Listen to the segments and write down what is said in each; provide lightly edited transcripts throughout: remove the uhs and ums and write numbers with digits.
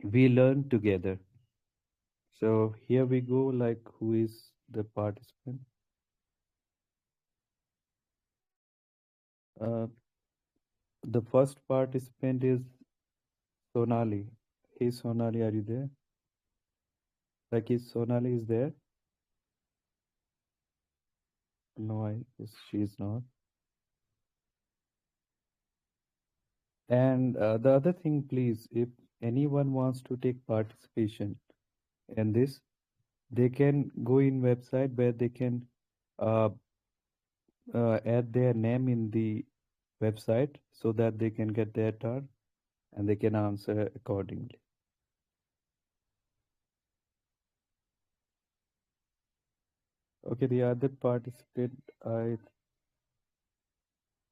we learn together. So here we go, like who is the participant? Uh, the first participant is Sonali. Hey Sonali, are you there? Like is Sonali is there? No, I guess she's not. And the other thing, please, if anyone wants to take participation in this, they can go in website where they can uh, add their name in the website so that they can get their turn and they can answer accordingly. Okay, the other participant I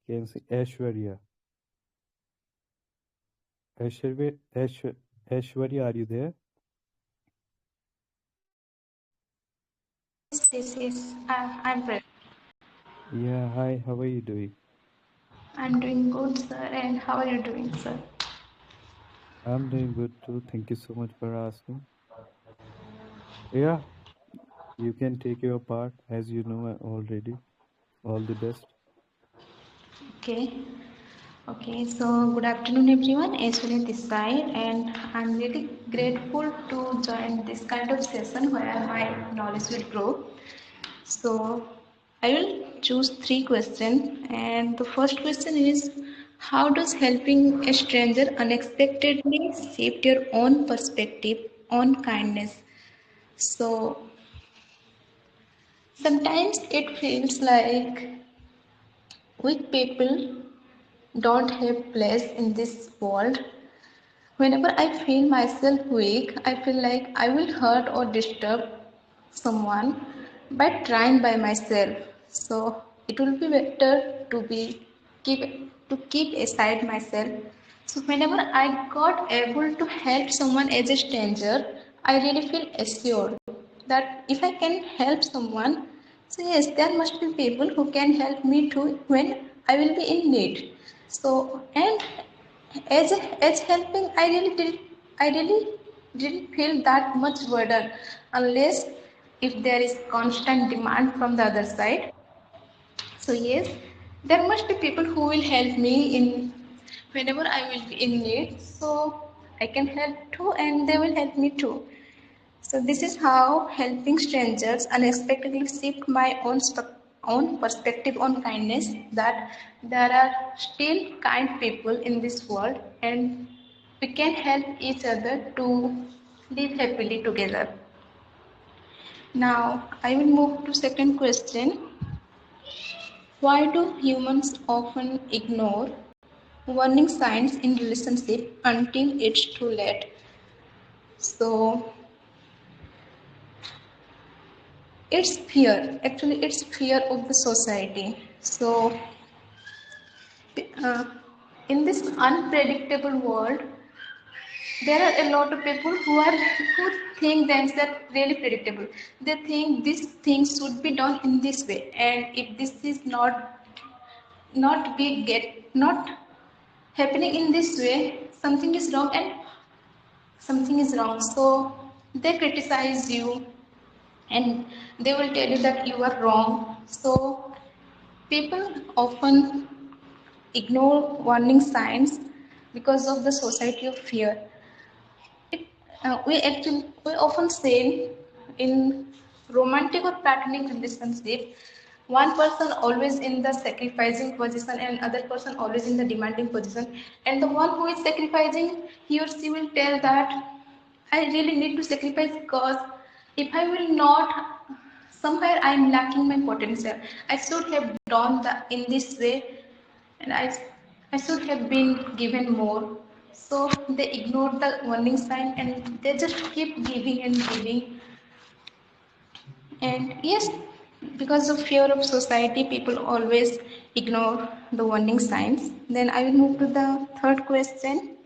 can see Aishwarya. Aishwarya, are you there? Yes, I'm present. Yeah, hi, how are you doing? I'm doing good, sir. And how are you doing, sir? I'm doing good too. Thank you so much for asking. Yeah, you can take your part as you know already. All the best. Okay. Okay, so good afternoon, everyone. Aishwarya this side, and I'm really grateful to join this kind of session where my knowledge will grow. So, I will choose three questions, and the first question is, how does helping a stranger unexpectedly shape your own perspective on kindness? So, sometimes it feels like weak people don't have place in this world. Whenever I feel myself weak, I feel like I will hurt or disturb someone by trying by myself. So it will be better to be keep aside myself. So whenever I got able to help someone as a stranger, I really feel assured that if I can help someone, so yes, there must be people who can help me too when I will be in need. So and as helping, I really didn't feel that much burden unless if there is constant demand from the other side. So yes, there must be people who will help me in whenever I will be in need. So I can help too, and they will help me too. So this is how helping strangers unexpectedly shift my own perspective on kindness. That there are still kind people in this world, and we can help each other to live happily together. Now I will move to second question. Why do humans often ignore warning signs in relationship until it's too late? So it's fear. Actually, it's fear of the society. So uh, in this unpredictable world, there are a lot of people who think themselves really predictable. They think this thing should be done in this way, and if this is not happening in this way, something is wrong, and something is wrong. So they criticize you, and they will tell you that you are wrong. So people often ignore warning signs because of the society of fear. It, we often say in romantic or platonic relationship, one person always in the sacrificing position and other person always in the demanding position, and the one who is sacrificing, he or she will tell that I really need to sacrifice because if I will not, somewhere I am lacking my potential. I should have done the in this way, and I should have been given more. So they ignored the warning sign and they just keep giving and giving. And yes, because of fear of society, people always ignore the warning signs. Then I will move to the third question.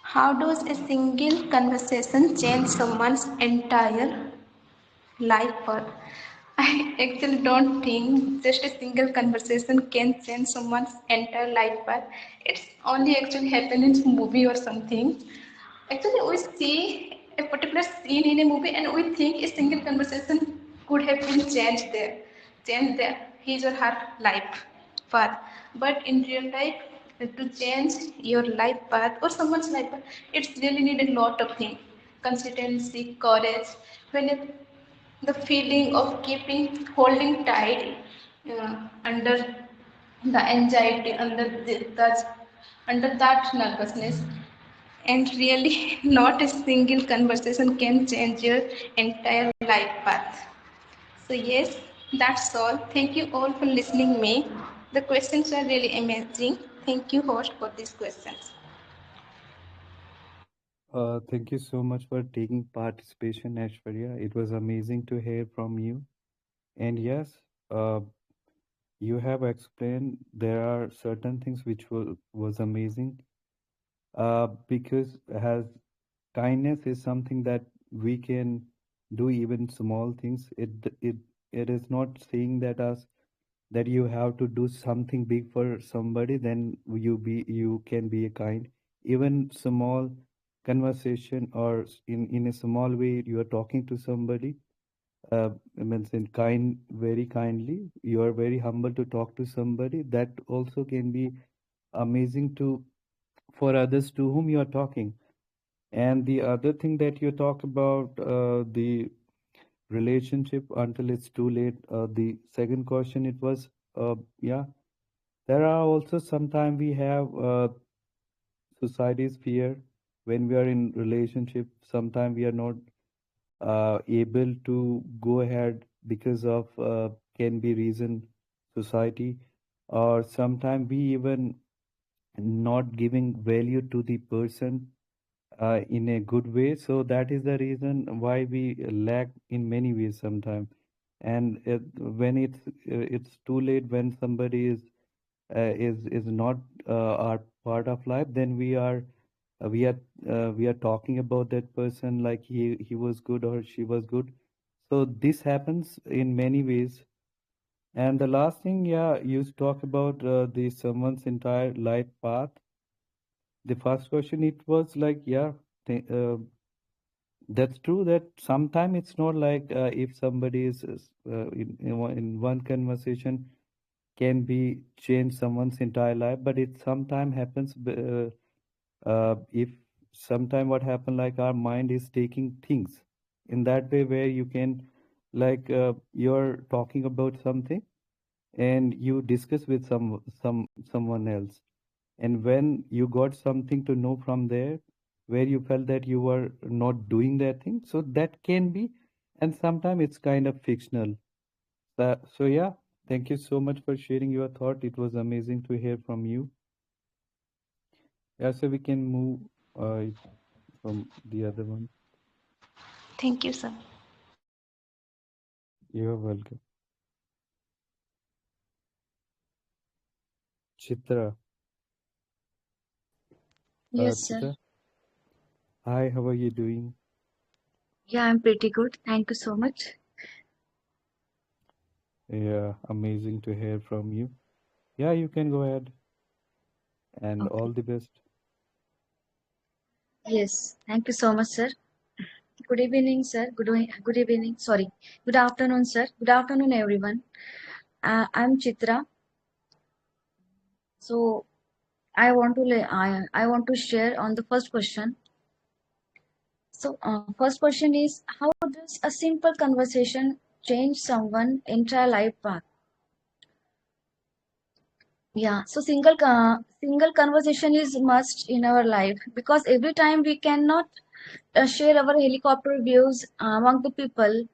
How does a single conversation change someone's entire life path? I actually don't think just a single conversation can change someone's entire life path. It's only actually happen in movie or something. Actually, we see a particular scene in a movie and we think a single conversation could have been changed their, his or her life path. But in real life, to change your life path or someone's life path, it's really need a lot of things. Consistency, courage. When the feeling of keeping holding tight under the anxiety, under that nervousness, and really, not a single conversation can change your entire life path. So yes, that's all. Thank you all for listening me. The questions are really amazing. Thank you, host, for these questions. Thank you so much for taking participation, Ashwarya. It was amazing to hear from you. And yes, uh, you have explained there are certain things which was amazing. Because has kindness is something that we can do even small things. It is not saying that us that you have to do something big for somebody, then you can be a kind. Even small conversation or in a small way you are talking to somebody, means in kind, very kindly, you are very humble to talk to somebody, that also can be amazing to for others to whom you are talking. And the other thing that you talk about, the relationship until it's too late. The second question, it was, yeah, there are also sometimes we have society's fear when we are in relationship. Sometimes we are not able to go ahead because of can be reason society, or sometimes we even not giving value to the person in a good way. So that is the reason why we lack in many ways sometimes. And when it's too late, when somebody is not our part of life, then uh, we are we are talking about that person like he was good or she was good. So this happens in many ways. And the last thing, yeah, you talk about the someone's entire life path. The first question, it was like, yeah, that's true that sometimes it's not like if somebody in one conversation can be change someone's entire life, but it sometimes happens if sometime what happen like our mind is taking things in that way where you can like you're talking about something and you discuss with someone else, and when you got something to know from there where you felt that you were not doing that thing, so that can be, and sometimes it's kind of fictional. So yeah, thank you so much for sharing your thought. It was amazing to hear from you. Yeah, so we can move uh, from the other one. Thank you, sir. You're welcome. Chitra. Yes, sir. Chitra, hi, how are you doing? Yeah, I'm pretty good. Thank you so much. Yeah, amazing to hear from you. Yeah, you can go ahead, and all Okay. the best. Yes, thank you so much, sir. Good evening, sir. Good evening. Sorry. Good afternoon, sir. Good afternoon, everyone. I'm Chitra. So I want to share on the first question. So first question is, how does a simple conversation change someone entire life path? Yeah, so single conversation is must in our life because every time we cannot share our helicopter views among the people,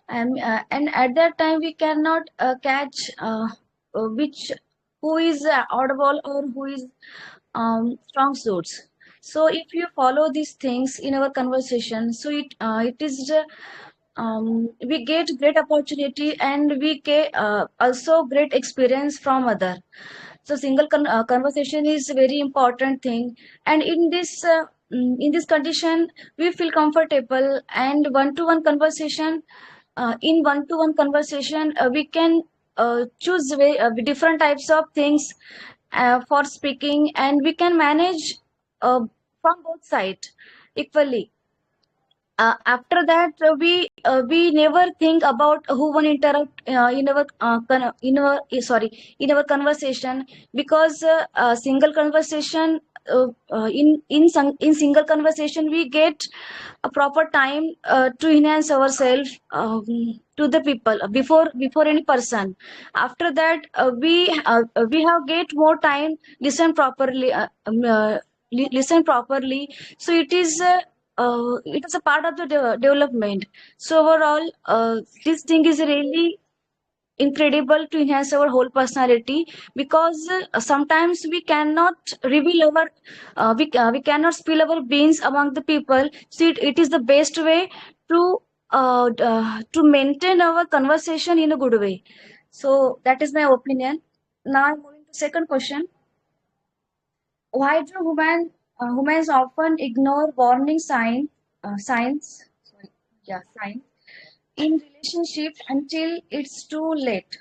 and at that time we cannot catch which who is audible or who is strong suits. So if you follow these things in our conversation, so it is we get great opportunity and we get also great experience from other. So conversation is very important thing, and in this condition we feel comfortable, and one to one conversation in one-to-one conversation, we can choose different types of things for speaking, and we can manage from both sides equally. After that, we never think about who won't interrupt in our conversation, because single conversation in single conversation we get a proper time to enhance ourselves to the people before any person. After that, we have get more time listen properly. So it is a part of the development. So overall, this thing is really incredible to enhance our whole personality, because sometimes we cannot reveal we cannot spill our beans among the people. So it is the best way to to maintain our conversation in a good way. So that is my opinion. Now I'm moving to second question. Why do humans often ignore warning signs in relationships until it's too late?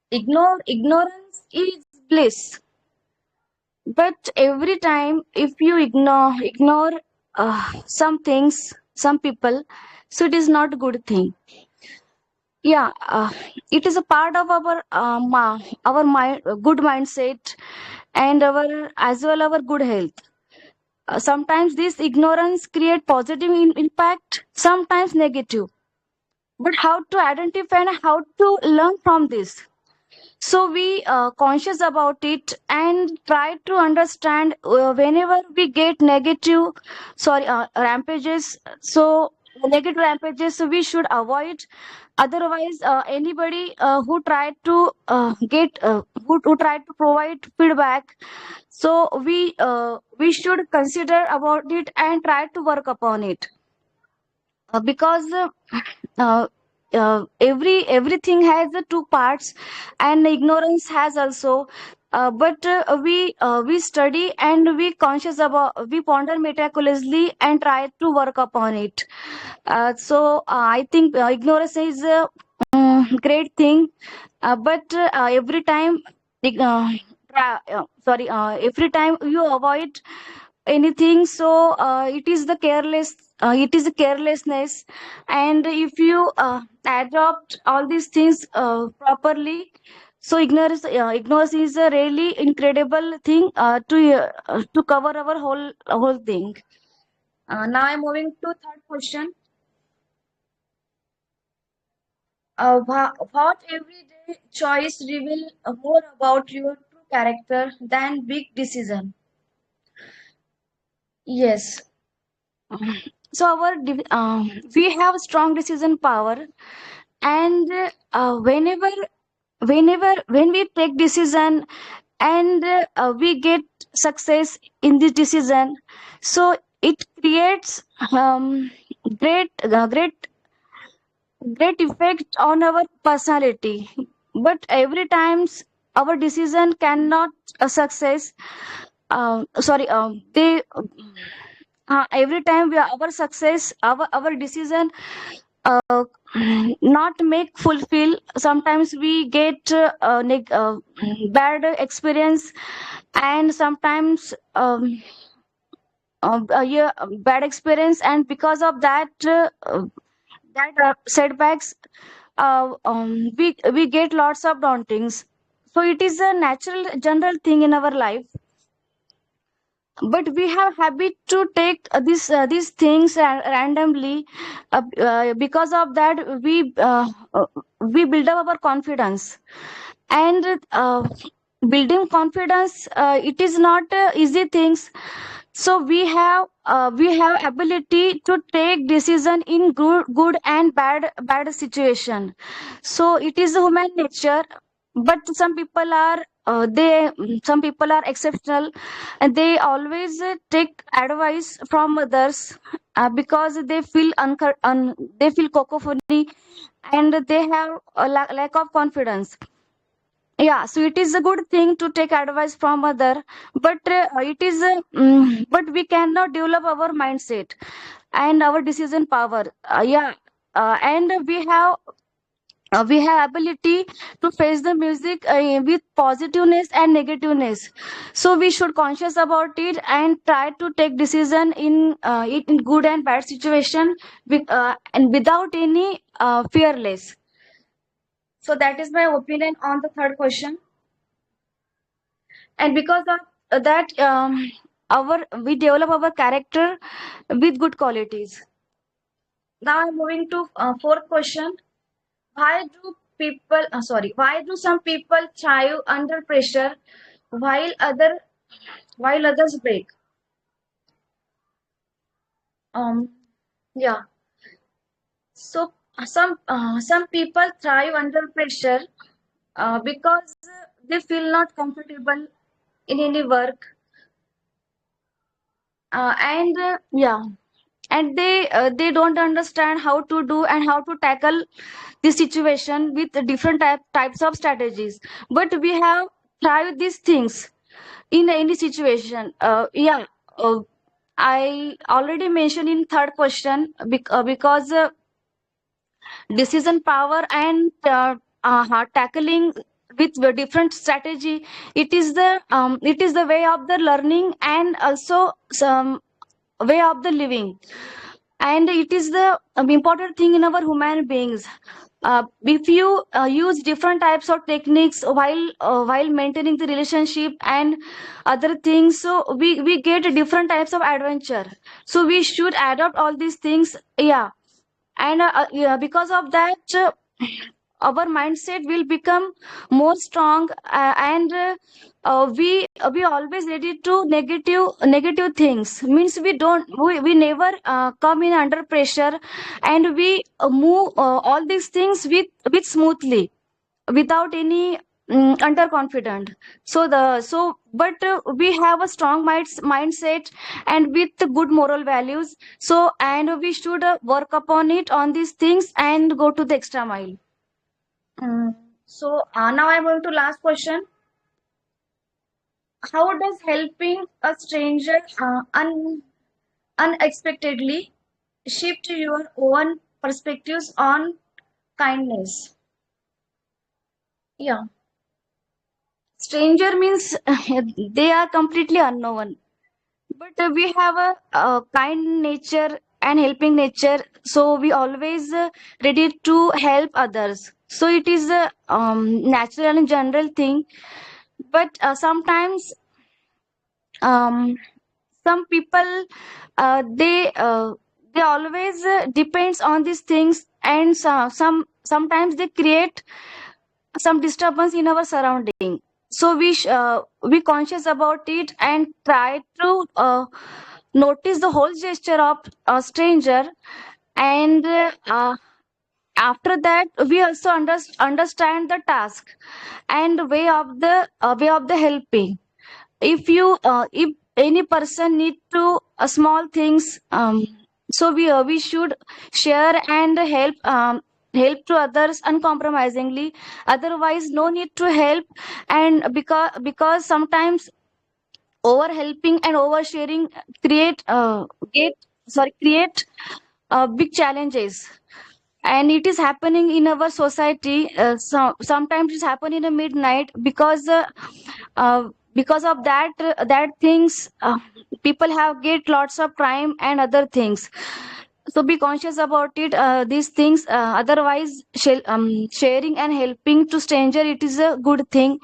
Ignorance is bliss, but every time if you ignore some things, some people, so it is not a good thing. Yeah, it is a part of our mind, good mindset, and our as well our good health. Sometimes this ignorance create positive impact, sometimes negative. But how to identify and how to learn from this? So we conscious about it and try to understand whenever we get rampages. So negative rampages, so we should avoid. Otherwise, anybody who try to who try to provide feedback, so we should consider about it and try to work upon it. Because uh, everything has two parts, and ignorance has also. But we study and we ponder meticulously and try to work upon it. I think ignorance is a great thing, but every time every time you avoid anything, so it is a carelessness. And if you adopt all these things properly, so ignorance is a really incredible thing to cover our whole thing. Now I'm moving to third question. What everyday choice reveal more about your true character than big decision? Yes. So we have strong decision power, and when we take decision, and we get success in this decision, so it creates great effect on our personality. But every times our decision cannot success sorry they every time our success, our decision not make fulfill. Sometimes we get bad experience, and sometimes yeah, bad experience, and because of that setbacks, we get lots of dauntings. So it is a natural general thing in our life, but we have habit to take these things randomly. Because of that, we build up our confidence. And building confidence, it is not easy things. So we have ability to take decision in good and bad situation. So it is human nature. But some people are exceptional, and they always take advice from others, because they feel cacophony, and they have a lack of confidence. Yeah, so it is a good thing to take advice from other, but but we cannot develop our mindset. and our decision power. Yeah, and we have ability to face the music with positiveness and negativeness. So we should conscious about it and try to take decision in good and bad situation and without any fearless. So that is my opinion on the third question. And because of that, our we develop our character with good qualities. Now I'm moving to fourth question. Why do some people thrive under pressure while others break? Um, yeah. So some people thrive under pressure because they feel not comfortable in any work, and yeah, and they don't understand how to do and how to tackle the situation with different types of strategies. But we have tried these things in any situation. I already mentioned in third question because decision power and tackling with the different strategy, it is the way of the learning and also some way of the living, and it is the important thing in our human beings. If you use different types of techniques while maintaining the relationship and other things, so we get different types of adventure. So we should adopt all these things. Yeah, and yeah, because of that, our mindset will become more strong, and we always ready to negative things. Means we never come in under pressure, and we move all these things with smoothly without any underconfident. But we have a strong mindset and with the good moral values. So and we should work upon it on these things and go to the extra mile. So now I'm going to last question. How does helping a stranger unexpectedly shift your own perspectives on kindness? Yeah, stranger means they are completely unknown, but we have a kind nature and helping nature. So we always ready to help others. So it is a natural and general thing. But sometimes some people they always depends on these things, and sometimes they create some disturbance in our surrounding. So we conscious about it and try to notice the whole gesture of a stranger, and after that we also understand the task and way of the helping. If any person need to small things, so we should share and help to others uncompromisingly. Otherwise no need to help. And because sometimes over helping and oversharing create get create big challenges, and it is happening in our society. Sometimes it's happen in the midnight uh, because of that things, people have get lots of crime and other things. So be conscious about it, these things. Otherwise sharing and helping to stranger, it is a good thing.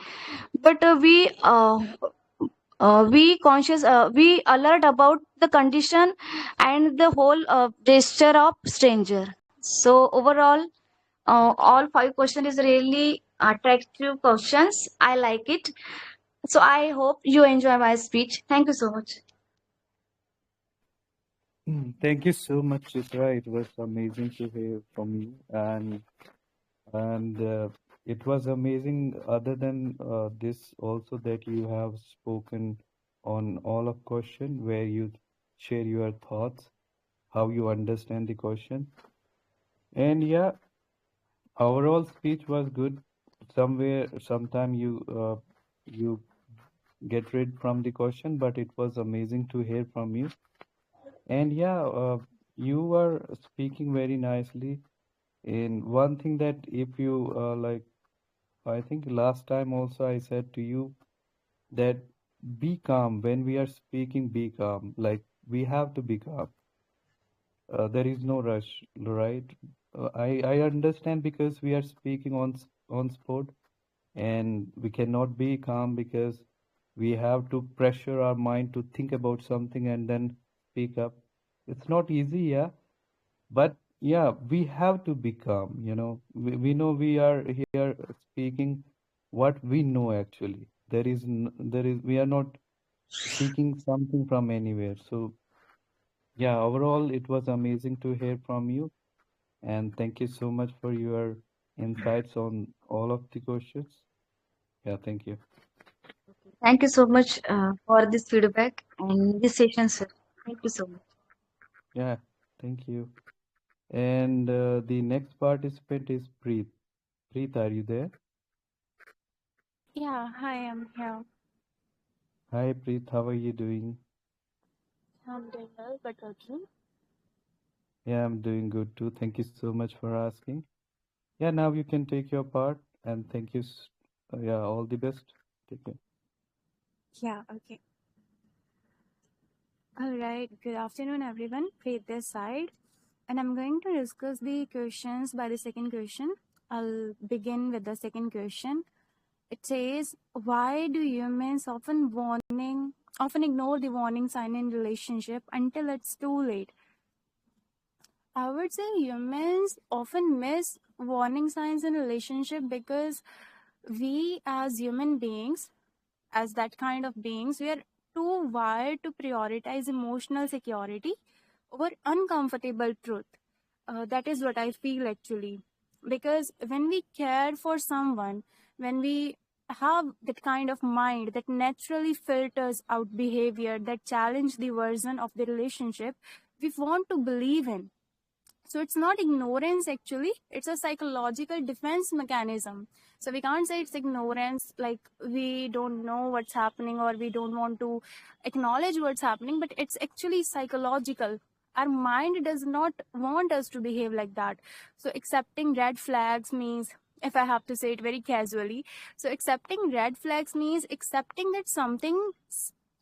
But we alert about the condition and the whole gesture of stranger. So overall, all five questions is really attractive questions. I like it. So I hope you enjoy my speech. Thank you so much. Thank you so much, Chitra. It was amazing to hear from you, and it was amazing. Other than this, also that you have spoken on all of question where you share your thoughts, how you understand the question, and yeah, overall speech was good. Somewhere, sometime you get rid from the question, but it was amazing to hear from you. And yeah, you are speaking very nicely. And one thing that if you like, I think last time also I said to you that be calm when we are speaking, be calm. Like we have to be calm. There is no rush, right? I understand because we are speaking on spot and we cannot be calm because we have to pressure our mind to think about something and then speak up. It's not easy, yeah, but yeah, we have to be calm. We know we are here speaking what we know actually. We are not seeking something from anywhere. So yeah, overall, it was amazing to hear from you. And thank you so much for your insights on all of the questions. Yeah, thank you. Thank you so much for this feedback and this session, sir. Thank you so much. Yeah, thank you. And the next participant is Preet. Preet, are you there? Yeah, hi, I'm here. Hi, Preet. How are you doing? I'm doing well, but okay. Yeah, I'm doing good too. Thank you so much for asking. Yeah, now you can take your part. And thank you. Yeah, all the best. Take care. Yeah, okay. All right. Good afternoon, everyone. Faith this side. And I'm going to discuss the questions by the second question. I'll begin with the second question. It says, why do humans often ignore the warning sign in relationship until it's too late? I would say humans often miss warning signs in relationship because we as human beings, as that kind of beings, we are too wired to prioritize emotional security over uncomfortable truth. That is what I feel actually. Because when we care for someone, when we have that kind of mind that naturally filters out behavior that challenge the version of the relationship we want to believe in. So it's not ignorance actually, it's a psychological defense mechanism. So we can't say it's ignorance, like we don't know what's happening or we don't want to acknowledge what's happening, but it's actually psychological. Our mind does not want us to behave like that. So accepting red flags means, if I have to say it very casually, so accepting red flags means accepting that something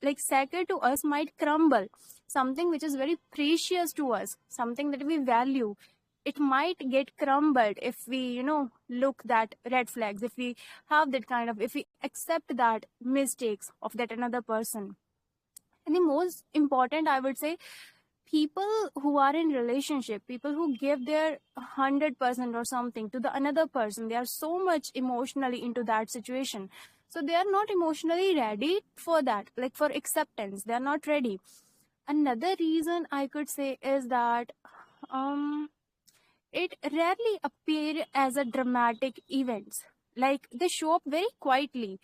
like sacred to us might crumble, something which is very precious to us, something that we value, it might get crumbled if we look that red flags, if we have that kind of, if we accept that mistakes of that another person. And the most important, I would say, people who are in relationship, people who give their 100% or something to the another person, they are so much emotionally into that situation, so they are not emotionally ready for that, like for acceptance, they are not ready. Another reason I could say is that um it rarely appear as a dramatic events, like they show up very quietly.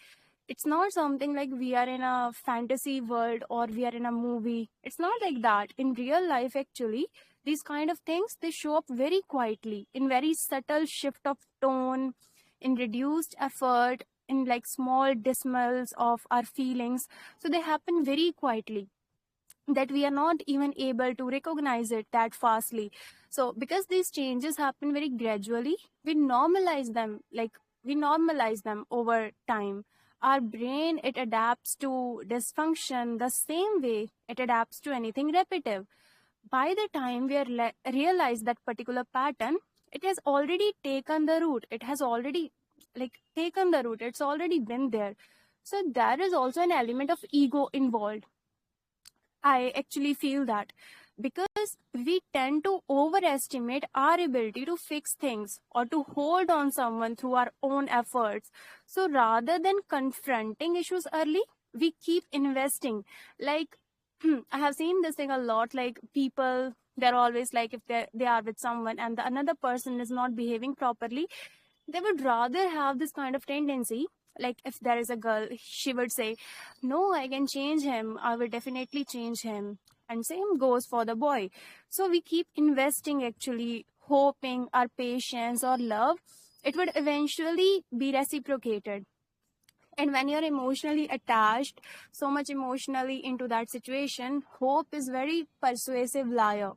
It's not something like we are in a fantasy world or we are in a movie. It's not like that in real life actually. These kind of things, they show up very quietly in very subtle shift of tone, in reduced effort, in like small dismals of our feelings. So they happen very quietly, that we are not even able to recognize it that fastly. So because these changes happen very gradually, we normalize them, like we normalize them over time. Our brain, it adapts to dysfunction the same way it adapts to anything repetitive. By the time we realize that particular pattern, it has already taken the root, it has already like taken the root, it's already been there. So there is also an element of ego involved. I actually feel that because we tend to overestimate our ability to fix things or to hold on someone through our own efforts. So rather than confronting issues early, we keep investing. Like I have seen this thing a lot. Like people, they're always like, if they are with someone and the another person is not behaving properly, they would rather have this kind of tendency. Like if there is a girl, she would say, no, I can change him, I will definitely change him. And same goes for the boy. So we keep investing actually, hoping our patience or love, it would eventually be reciprocated. And when you're emotionally attached, so much emotionally into that situation, hope is very persuasive liar.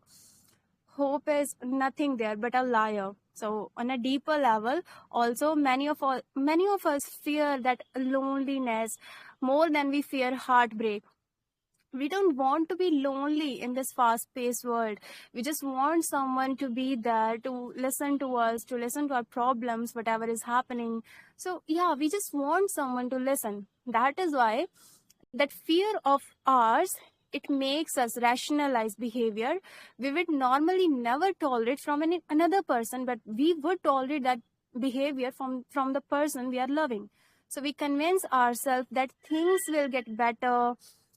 hope is nothing there but a liar. So on a deeper level, also many of us fear that loneliness more than we fear heartbreak. We don't want to be lonely in this fast paced world. We just want someone to be there to listen to us, to listen to our problems, whatever is happening. So yeah, we just want someone to listen. That is why that fear of ours, it makes us rationalize behavior we would normally never tolerate from another person, but we would tolerate that behavior from the person we are loving. So we convince ourselves that things will get better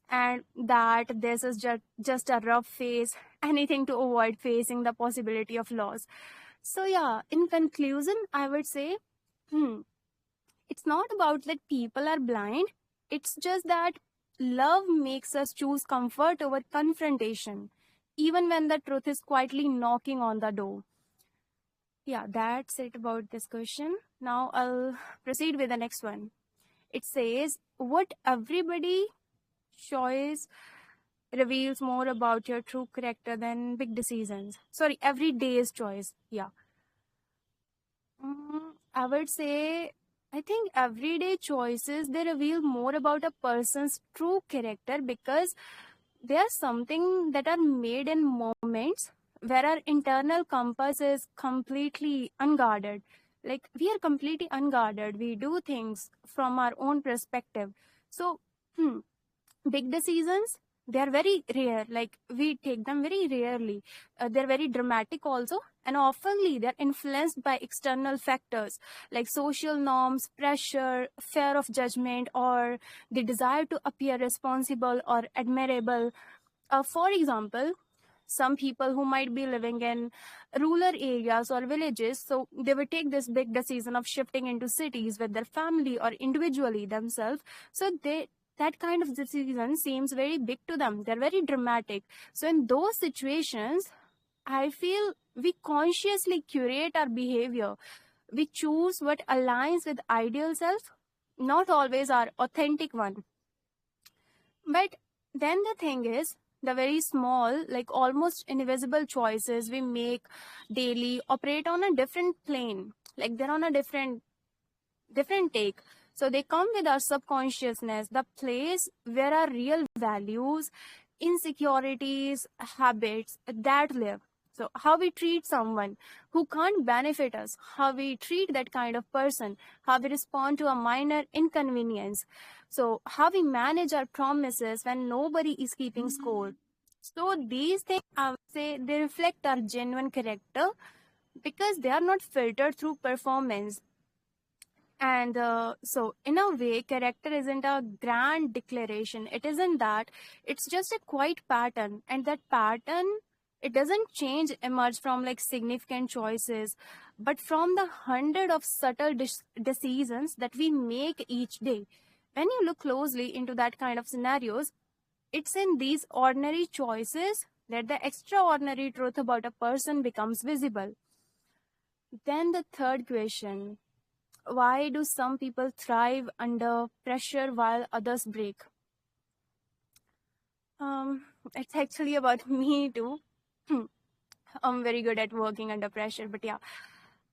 and that this is just a rough phase, anything to avoid facing the possibility of loss. So yeah, in conclusion, I would say, it's not about that people are blind. It's just that love makes us choose comfort over confrontation, even when the truth is quietly knocking on the door. Yeah, that's it about this question. Now I'll proceed with the next one. It says, what everybody choice reveals more about your true character than big decisions. Sorry, every day's choice. Yeah. I would say, I think everyday choices, they reveal more about a person's true character because they are something that are made in moments where our internal compass is completely unguarded. Like we are completely unguarded. We do things from our own perspective. So, big decisions, they are very rare, like we take them very rarely. They're very dramatic also, and oftenly they're influenced by external factors like social norms, pressure, fear of judgment, or the desire to appear responsible or admirable. For example, some people who might be living in rural areas or villages, so they would take this big decision of shifting into cities with their family or individually themselves. So they, that kind of decision seems very big to them, they're very dramatic. So in those situations, I feel we consciously curate our behavior. We choose what aligns with ideal self, not always our authentic one. But then the thing is, the very small, like almost invisible choices we make daily operate on a different plane. Like they're on a different take. So they come with our subconsciousness, the place where our real values, insecurities, habits that live. So how we treat someone who can't benefit us, how we treat that kind of person, how we respond to a minor inconvenience. So how we manage our promises when nobody is keeping score. So these things, I would say, they reflect our genuine character because they are not filtered through performance. And so, in a way, character isn't a grand declaration. It isn't that. It's just a quiet pattern. And that pattern, it doesn't change, emerge from like significant choices, but from the hundred of subtle decisions that we make each day. When you look closely into that kind of scenarios, it's in these ordinary choices that the extraordinary truth about a person becomes visible. Then the third question, why do some people thrive under pressure while others break? It's actually about me too. I'm very good at working under pressure, but yeah,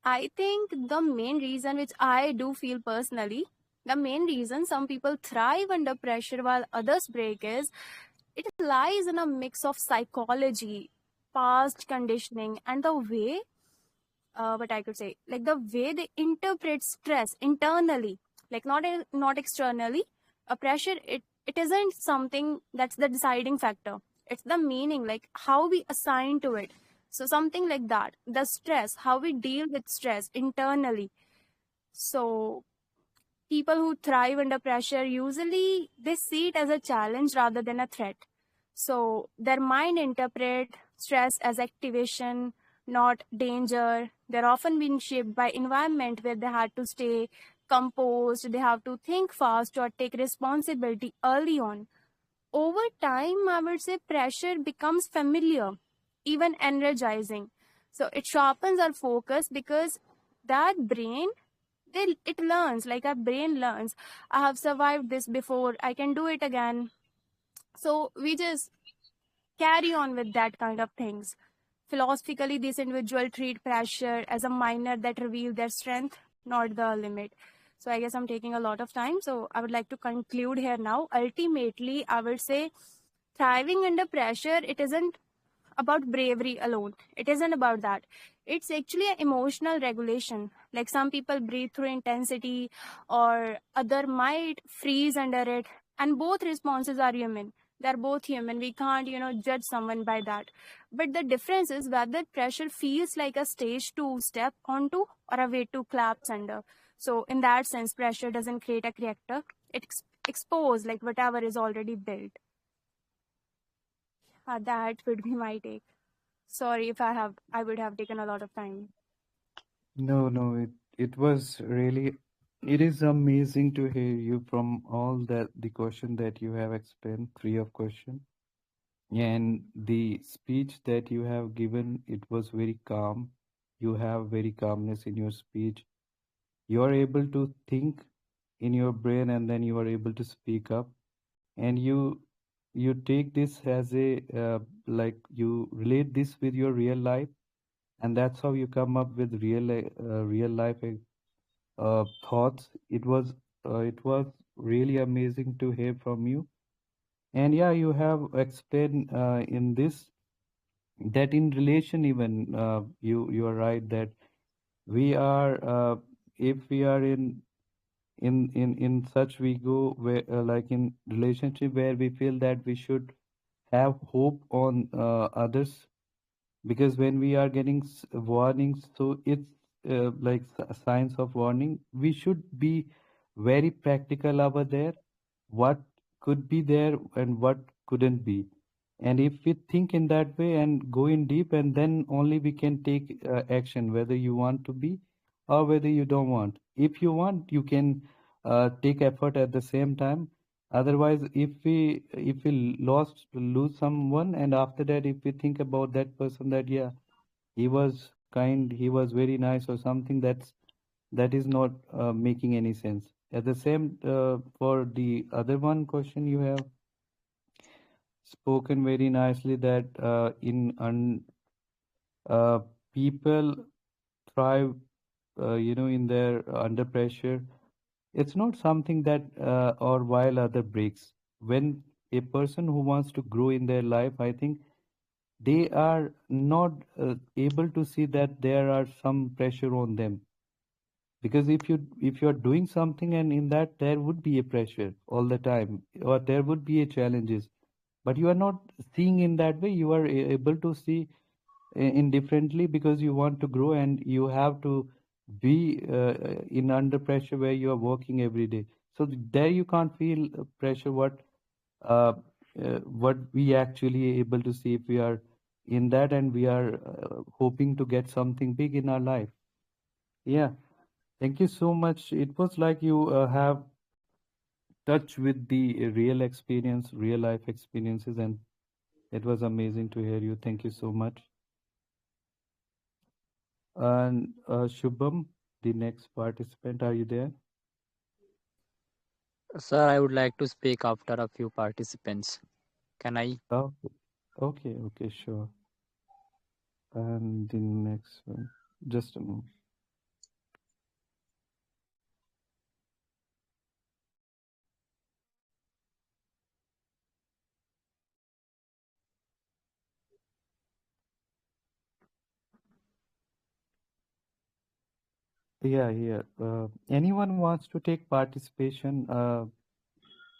I think the main reason, which I do feel personally, the main reason some people thrive under pressure while others break is it lies in a mix of psychology, past conditioning, and the way what I could say, like the way they interpret stress internally, like not externally. A pressure, it isn't something that's the deciding factor. It's the meaning, like how we assign to it. So something like that. The stress, how we deal with stress internally. So people who thrive under pressure usually they see it as a challenge rather than a threat. So their mind interpret stress as activation, not danger. They're often being shaped by environment where they had to stay composed, they have to think fast or take responsibility early on. Over time, I would say pressure becomes familiar, even energizing. So it sharpens our focus because that brain, it learns, like our brain learns, I have survived this before, I can do it again. So we just carry on with that kind of things. Philosophically, this individual treat pressure as a minor that reveal their strength, not the limit. So I guess I'm taking a lot of time. So I would like to conclude here now. Ultimately, I would say thriving under pressure, it isn't about bravery alone. It isn't about that. It's actually an emotional regulation. Like some people breathe through intensity, or other might freeze under it. And both responses are human. They're both human. We can't, judge someone by that. But the difference is whether pressure feels like a stage to step onto or a way to collapse under. So in that sense, pressure doesn't create a character. It expose like whatever is already built. That would be my take. Sorry if I would have taken a lot of time. No, no, it was really, it is amazing to hear you from all that the question that you have explained, three of question, and the speech that you have given, it was very calm. You have very calmness in your speech. You are able to think in your brain, and then you are able to speak up, and you take this as a like you relate this with your real life, and that's how you come up with real life thoughts. It was really amazing to hear from you. And yeah, you have explained in this that in relation even you are right that we are if we are in such we go where like in relationship where we feel that we should have hope on others, because when we are getting warnings, so it's like signs of warning, we should be very practical over there, what could be there and what couldn't be. And if we think in that way and go in deep, and then only we can take action, whether you want to be or whether you don't want. If you want, you can take effort at the same time. Otherwise, if we lose someone, and after that, if we think about that person, that yeah, he was kind, he was very nice, or something, that is not making any sense. At the same, for the other one question, you have spoken very nicely that uh, people thrive, in their under pressure. It's not something that or while other breaks. When a person who wants to grow in their life, I think they are not able to see that there are some pressure on them, because if you're doing something, and in that there would be a pressure all the time, or there would be a challenges, but you are not seeing in that way. You are able to see indifferently, because you want to grow, and you have to be in under pressure where you are working every day. So there you can't feel pressure, uh, what we actually able to see if we are in that, and we are hoping to get something big in our life. Yeah, thank you so much. It was like you have touch with the real experience, real life experiences, and it was amazing to hear you. Thank you so much. And Shubham, the next participant, are you there? Sir, I would like to speak after a few participants. Can I? Oh, okay, okay, sure. And the next one, just a moment. Yeah, yeah. Anyone wants to take participation?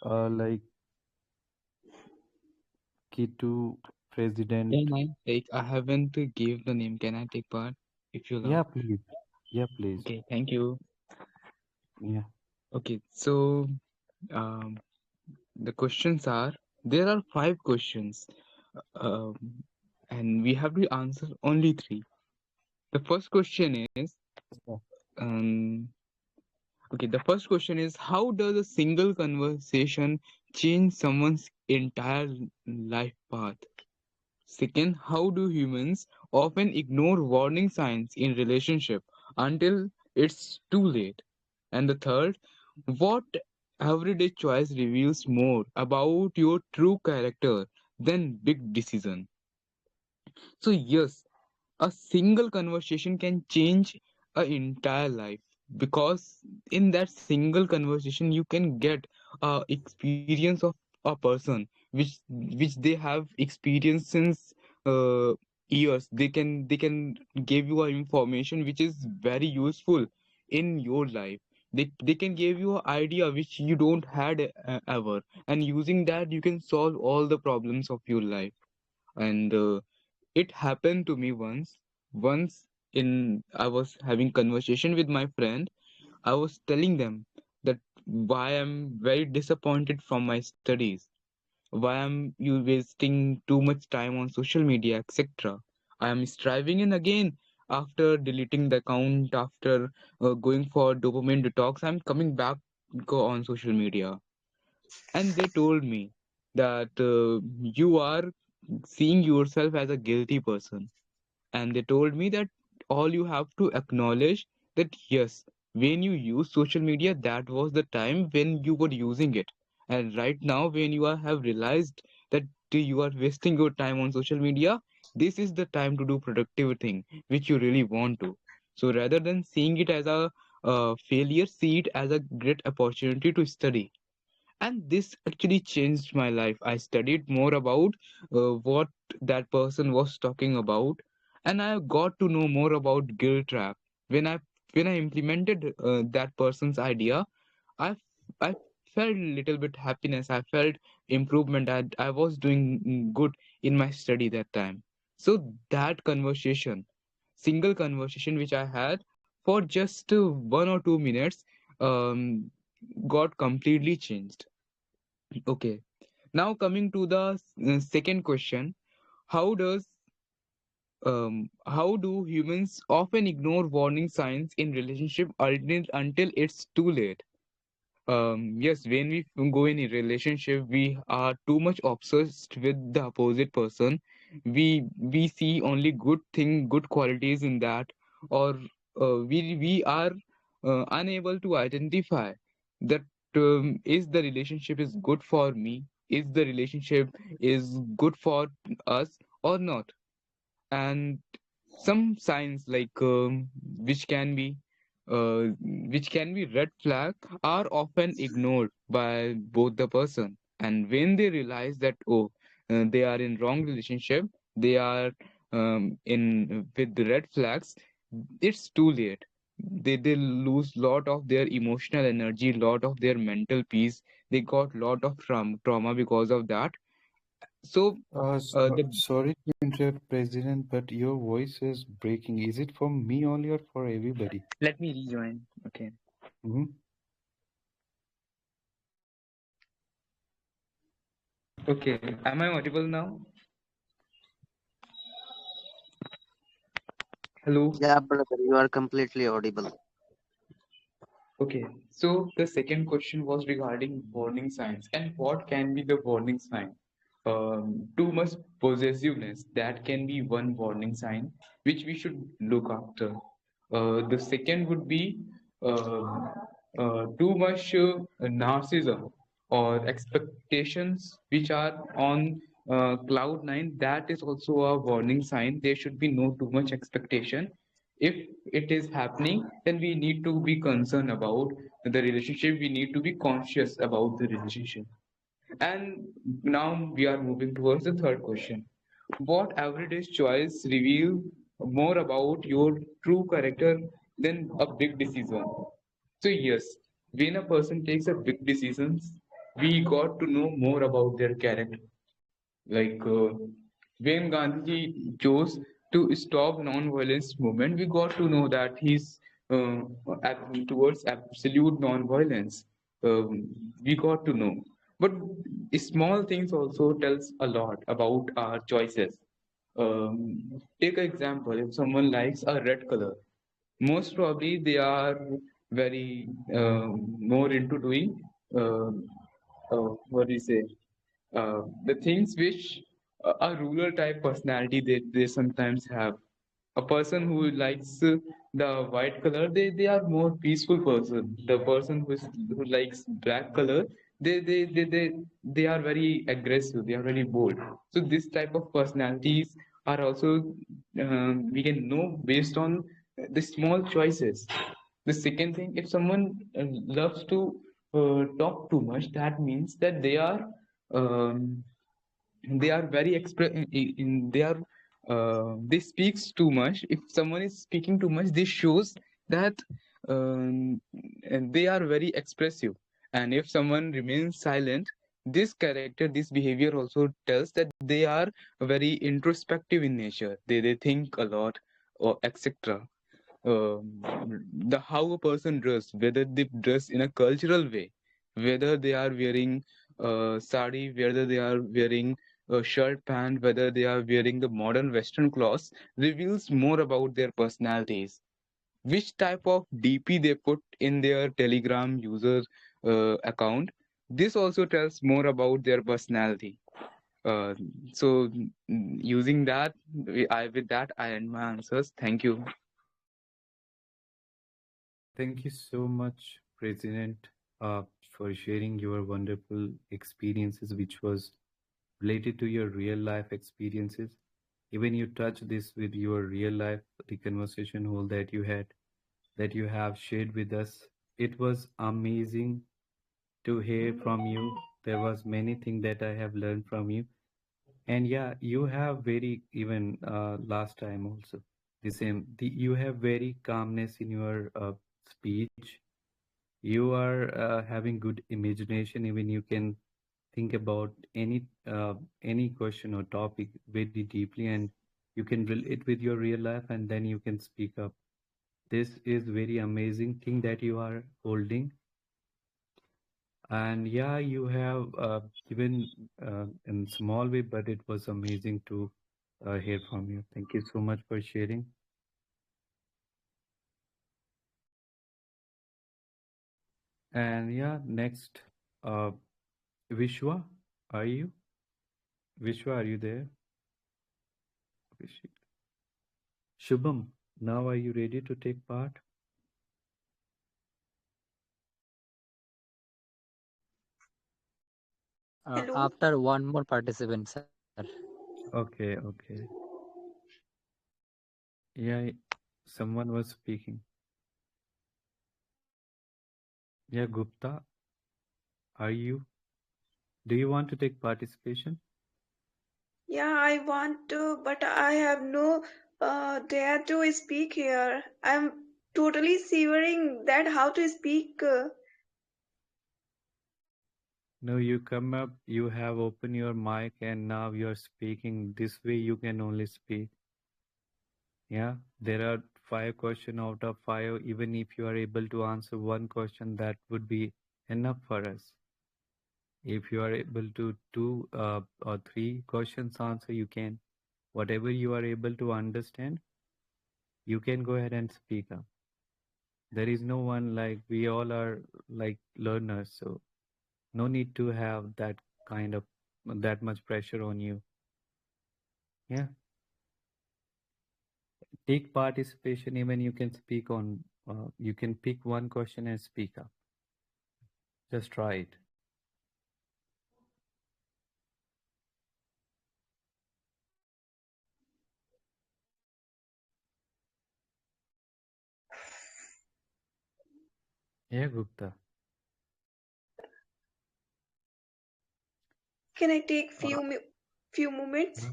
Like Kitu, Can President. I take? I haven't give the name. Can I take part if you allow? Yeah, please. Yeah, please. Okay, thank you. Yeah. Okay, so um, the questions are there are five questions, um, and we have to answer only three. The first question is, Yeah. um, okay, the first question is how does a single conversation change someone's entire life path? Second, how do humans often ignore warning signs in relationship until it's too late? And the third, what everyday choice reveals more about your true character than big decision? So yes, a single conversation can change an entire life, because in that single conversation you can get experience of a person which they have experienced since uh, years. They can give you a information which is very useful in your life. They can give you an idea which you don't had ever, and using that you can solve all the problems of your life. And it happened to me once. In I was having conversation with my friend. I was telling them that why I'm very disappointed from my studies, why am you wasting too much time on social media, etc. I am striving in again. After deleting the account, after going for dopamine detox, I'm coming back, go on social media. And they told me that you are seeing yourself as a guilty person. And they told me that all you have to acknowledge that yes, when you use social media, that was the time when you were using it. And right now, when you have realized that you are wasting your time on social media, this is the time to do productive thing which you really want to. So rather than seeing it as a failure, see it as a great opportunity to study. And this actually changed my life. I studied more about what that person was talking about, and I got to know more about guilt trap. When i when i implemented that person's idea, i I felt little bit happiness. I felt improvement. I was doing good in my study that time. So that conversation, single conversation which I had for just 1 or 2 minutes, um, got completely changed. Okay. Now coming to the second question, how does how do humans often ignore warning signs in relationship until it's too late? Yes, when we go in a relationship, we are too much obsessed with the opposite person. We see only good qualities in that, or we are unable to identify that is the relationship is good for me, is the relationship is good for us or not. And some signs like uh, which can be red flag are often ignored by both the person. And when they realize that they are in wrong relationship, they are in with the red flags, it's too late. They lose lot of their emotional energy, lot of their mental peace. They got lot of trauma because of that. So the Sorry to interrupt, President, but your voice is breaking. Is it for me only or for everybody? let me rejoin. Okay. Hmm. Okay, am I audible now? Hello. Yeah, brother, you are completely audible. Okay, so the second question was regarding warning signs and what can be the warning sign. Too much possessiveness, that can be one warning sign which we should look after. The second would be um too much narcissism or expectations which are on cloud nine. That is also a warning sign. There should be no too much expectation. If it is happening, then we need to be concerned about the relationship. We need to be conscious about the relationship. And now we are moving towards the third question. What everyday choice reveal more about your true character than a big decision? So yes, when a person takes a big decisions, we got to know more about their character. Like when Gandhi chose to stop non-violence movement, we got to know that he's uh, towards absolute non-violence. Um, we got to know, but small things also tells a lot about our choices. Take an example: if someone likes a red color, most probably they are very more into doing what do you say, the things which a ruler type personality they sometimes have. A person who likes the white color, they are more peaceful person. The person who likes black color, they, they they they they are very aggressive, they are very bold. So this type of personalities are also we can know based on the small choices. The second thing, if someone loves to talk too much, that means that um, they are very they are they speaks too much. If someone is speaking too much, this shows that and they are very expressive. And if someone remains silent, this character, this behavior also tells that they are very introspective in nature. They think a lot, or etc. The how a person dress, whether they dress in a cultural way, whether they are wearing sari, whether they are wearing a shirt pant, whether they are wearing the modern western clothes, reveals more about their personalities. Which type of dp they put in their telegram user account, this also tells more about their personality. uh, using that, with that I end my answers. Thank you. Thank you so much, President, for sharing your wonderful experiences, which was related to your real life experiences. Even you touch this with your real life, the conversation whole that you had, that you have shared with us. It was amazing to hear from you. There was many things that I have learned from you. And yeah, you have very even last time also the same. You have very calmness in your speech. You are having good imagination. Even you can think about any question or topic very deeply, and you can relate with your real life, and then you can speak up. This is very amazing thing that you are holding. And yeah, you have given in small way, but it was amazing to hear from you. Thank you so much for sharing. And yeah, next, uh, Vishwa, are you? Vishwa, are you there? Shubham, now are you ready to take part? Hello. After one more participant, sir. Okay, okay. Yeah, someone was speaking. Yeah, Gupta, are you? Do you want to take participation? Yeah, I want to, but I have no dare to speak here. I'm totally shivering that how to speak. No, you come up, you have opened your mic, and now you're speaking. This way you can only speak. Yeah, there are 5 questions out of 5. Even if you are able to answer one question, that would be enough for us. If you are able to 2 or 3 questions answer, you can. Whatever you are able to understand, you can go ahead and speak up. There is no one like we all are like learners, so no need to have that kind of that much pressure on you. Yeah, take participation. Even you can speak on. You can pick one question and speak up. Just try it. Yeah, Gupta. Can I take Uh, few moments? yeah,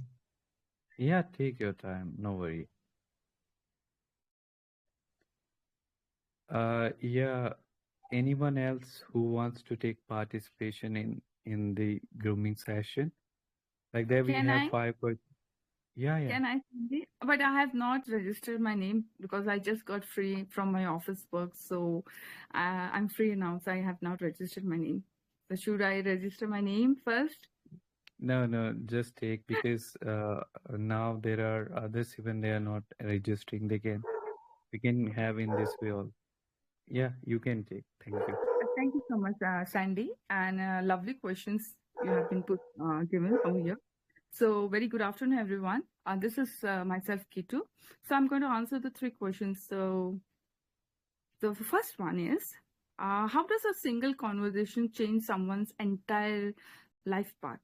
yeah, take your time. No worry. Yeah. Anyone else who wants to take participation in the grooming session? Like there we Can have I? 5 questions. Yeah, yeah. Can I? Cindy? But I have not registered my name because I just got free from my office work. So I'm free now. So I have not registered my name. So should I register my name first? No, no, just take because now there are others even they are not registering. They can we can have in this way all. Yeah, you can take. Thank you. Thank you so much, Sandy. And lovely questions you have been given over here. So very good afternoon, everyone. This is myself, Kitu. So I'm going to answer the 3 questions. So the first one is, how does a single conversation change someone's entire life path?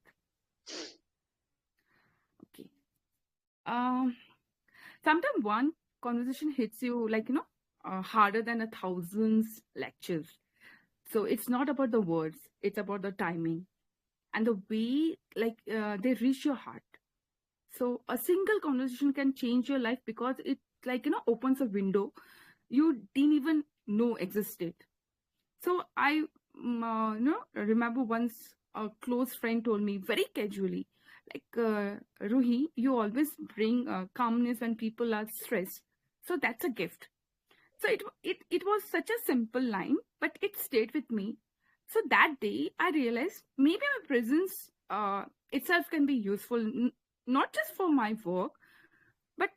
Okay. Um, Sometimes one conversation hits you like, harder than 1,000 lectures. So it's not about the words, it's about the timing and the way they reach your heart. So a single conversation can change your life because it opens a window you didn't even know existed. So I remember once a close friend told me very casually, Ruhi, you always bring calmness when people are stressed. So that's a gift. So it was such a simple line, but it stayed with me. So that day I realized maybe my presence itself can be useful, not just for my work, but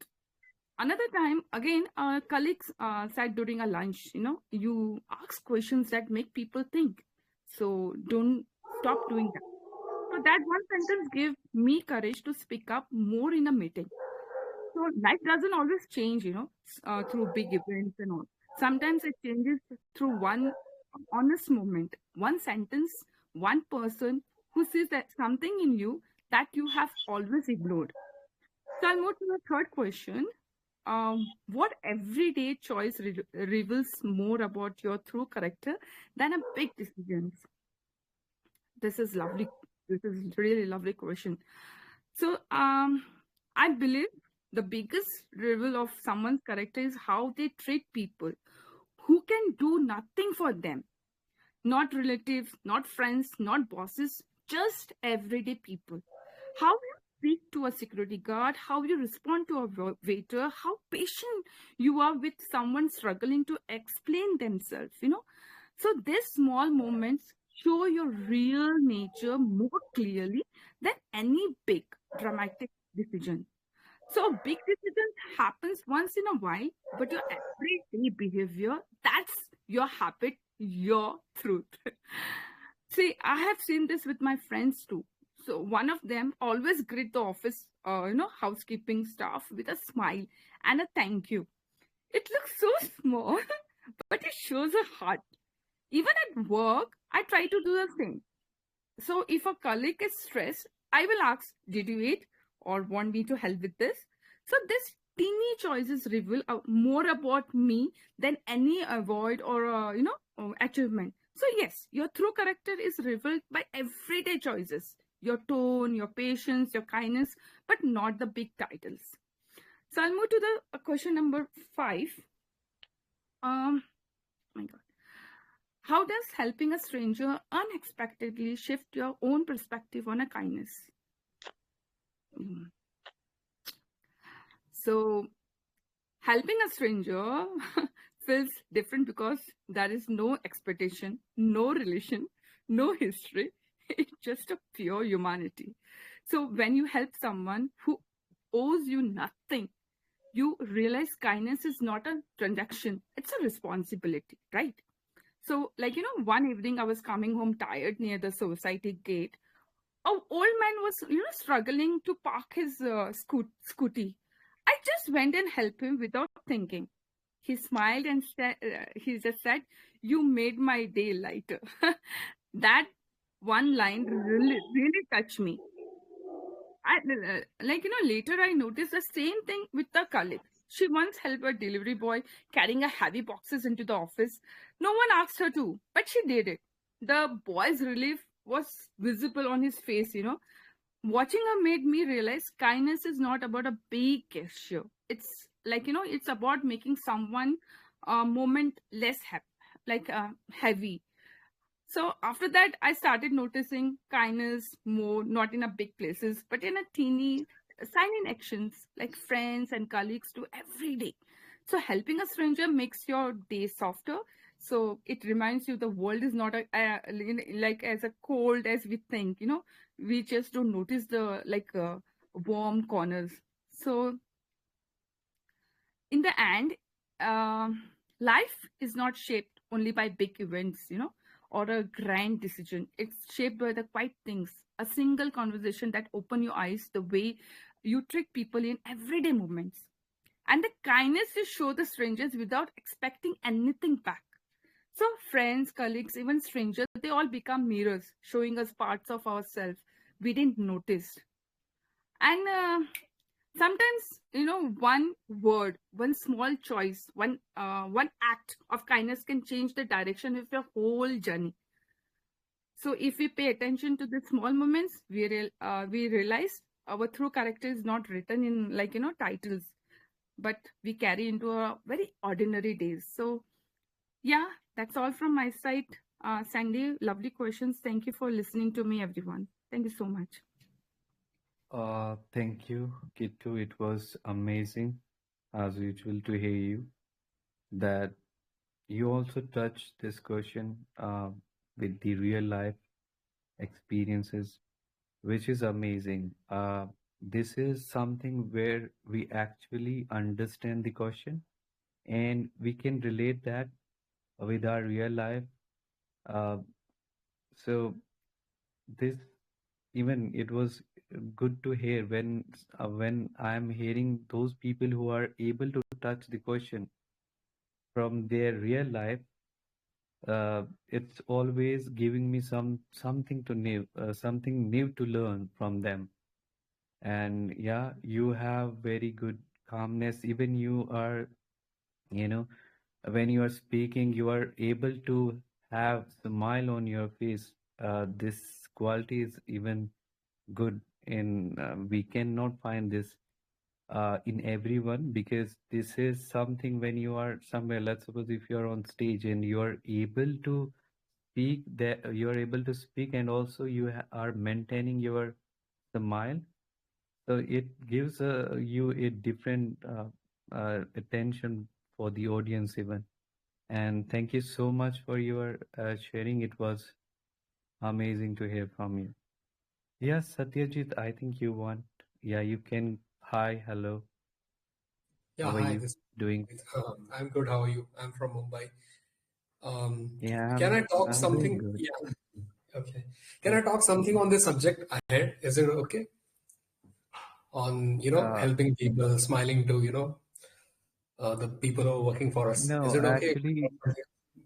another time again colleagues said during a lunch, you ask questions that make people think. So don't stop doing that. So that one sentence gave me courage to speak up more in a meeting. So life doesn't always change, through big events and all. Sometimes it changes through one honest moment, one sentence, one person who sees that something in you that you have always ignored. So I'll move to the third question. What everyday choice reveals more about your true character than a big decisions? This is lovely. This is really lovely question. So I believe the biggest reveal of someone's character is how they treat people who can do nothing for them. Not relatives, not friends, not bosses, just everyday people. How you speak to a security guard, how you respond to a waiter, how patient you are with someone struggling to explain themselves, So these small moments show your real nature more clearly than any big dramatic decision. So big decisions happens once in a while, but your everyday behavior, that's your habit, your truth. See, I have seen this with my friends too. So one of them always greet the office, housekeeping staff with a smile and a thank you. It looks so small, but it shows a heart. Even at work, I try to do the same. So if a colleague is stressed, I will ask, did you eat or want me to help with this? So this teeny choices reveal more about me than any avoid or, achievement. So yes, your true character is revealed by everyday choices, your tone, your patience, your kindness, but not the big titles. So I'll move to the question number 5. My God. How does helping a stranger unexpectedly shift your own perspective on a kindness? So, helping a stranger feels different because there is no expectation, no relation, no history. It's just a pure humanity. So, when you help someone who owes you nothing, you realize kindness is not a transaction, it's a responsibility, right? So, one evening I was coming home tired near the society gate. An old man was, struggling to park his scooty. I just went and helped him without thinking. He smiled and he just said, "You made my day lighter." That one line really, really touched me. Later I noticed the same thing with the colleague. She once helped a delivery boy carrying a heavy boxes into the office. No one asked her to, but she did it. The boy's relief was visible on his face, Watching her made me realize kindness is not about a big gesture. It's it's about making someone moment less heavy. So after that, I started noticing kindness more, not in a big places, but in a teeny sign-in actions like friends and colleagues do every day. So helping a stranger makes your day softer. So it reminds you the world is not like as a cold as we think. We just don't notice the warm corners. So in the end, life is not shaped only by big events, or a grand decision. It's shaped by the quiet things, a single conversation that open your eyes, the way you treat people in everyday moments, and the kindness you show the strangers without expecting anything back. So friends, colleagues, even strangers, they all become mirrors, showing us parts of ourselves we didn't notice. And Sometimes, one word, one small choice, one act of kindness can change the direction of your whole journey. So if we pay attention to the small moments, we realize our true character is not written in, like, titles, but we carry into a very ordinary days. So yeah, that's all from my side. Sandy, lovely questions. Thank you for listening to me, everyone. Thank you so much. Thank you, Kitu. It was amazing, as usual, to hear you. That you also touched this question with the real life experiences, which is amazing. This is something where we actually understand the question and we can relate that with our real life. Uh, so this even it was good to hear when I'm hearing those people who are able to touch the question from their real life. It's always giving me something new to learn from them. And yeah, you have very good calmness. Even you are, you know, when you are speaking, you are able to have smile on your face. This quality is even good in we cannot find this in everyone, because this is something when you are somewhere. Let's suppose if you are on stage and you are able to speak, that you are able to speak, and also you are maintaining your smile, so it gives you a different attention for the audience even. And thank you so much for your sharing. It was amazing to hear from you. Yes, Satyajit, I think you want. Yeah, you can. Hi, hello. Yeah, How are hi, you this doing? I'm good. How are you? I'm from Mumbai. Yeah, Can I talk I'm doing something? good. Yeah, okay. Can Yeah. I talk something on this subject ahead? Is it okay? On, Uh, helping people, smiling to, the people who are working for us. Is no, it okay?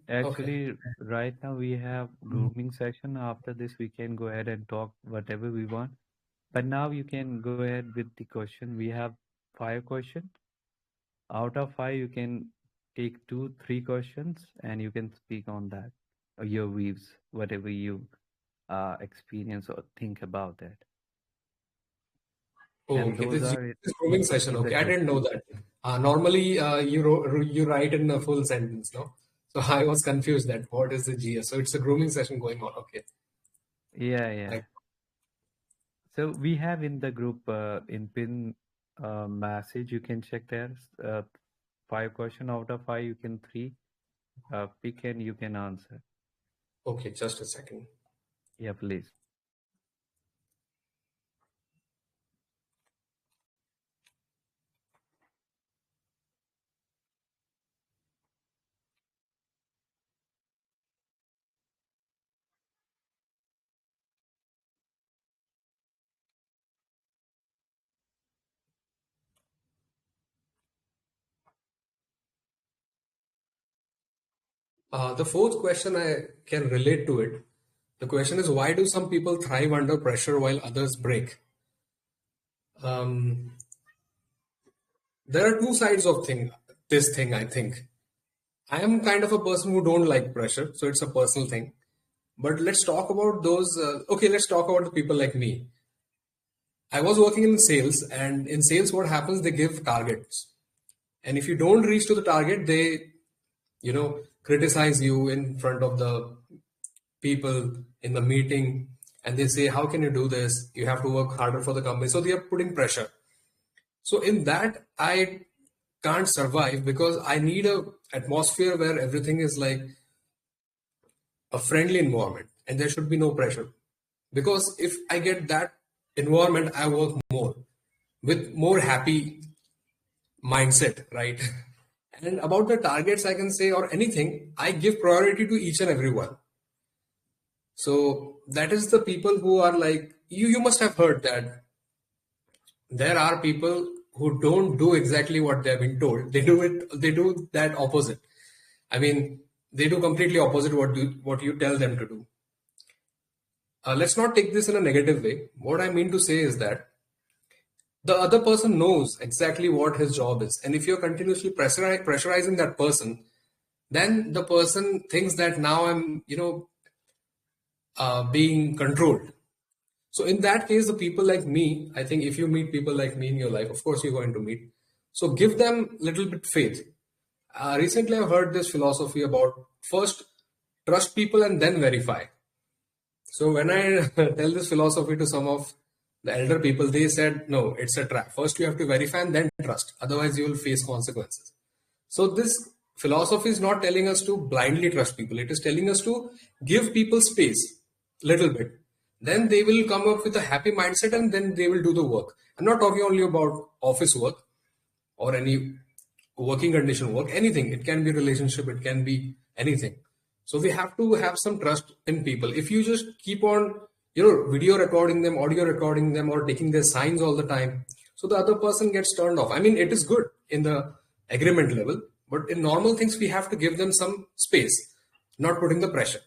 Okay. actually, right now we have grooming session. After this, we can go ahead and talk whatever we want. But now you can go ahead with the question. We have 5 questions. Out of 5, you can take 2, 3 questions, and you can speak on that, your views, whatever you experience or think about that. Oh, And okay. those This are is grooming session. in the Okay, I group. didn't know that. Normally, you write in a full sentence, no? So I was confused that what is the GS? So it's a grooming session going on. Okay. Yeah, yeah. Like, So we have in the group in pin message, you can check there. 5 question out of 5, you can 3 pick and you can answer. okay, just a second. Yeah, please. The fourth question, I can relate to it. The question is, why do some people thrive under pressure while others break? Um, there are two sides of this thing, I think. I am kind of a person who don't like pressure, so it's a personal thing. But let's talk about those. Okay, let's talk about the people like me. I was working in sales, and in sales, what happens? They give targets, and if you don't reach to the target, they, criticize you in front of the people in the meeting, and they say, how can you do this? You have to work harder for the company. So they are putting pressure. So in that, I can't survive because I need a atmosphere where everything is like a friendly environment and there should be no pressure. Because if I get that environment, I work more with more happy mindset, right? And about the targets, I can say, or anything, I give priority to each and every one. So that is the people who are like, you must have heard that there are people who don't do exactly what they've been told. They do that opposite. I mean, they do completely opposite what you tell them to do. Let's not take this in a negative way. What I mean to say is that the other person knows exactly what his job is. And if you're continuously pressurizing that person, then the person thinks that now I'm, being controlled. So in that case, the people like me, I think if you meet people like me in your life, of course you're going to meet. So give them little bit faith. Recently, I've heard this philosophy about first trust people and then verify. So when I tell this philosophy to some of the elder people, they said, no, it's a trap. First you have to verify and then trust. Otherwise, you will face consequences. So this philosophy is not telling us to blindly trust people. It is telling us to give people space, little bit. Then they will come up with a happy mindset and then they will do the work. I'm not talking only about office work or any working condition work, anything. It can be relationship, it can be anything. So we have to have some trust in people. If you just keep on, video recording them, audio recording them, or taking their signs all the time, so the other person gets turned off. I mean, it is good in the agreement level, but in normal things, we have to give them some space, not putting the pressure.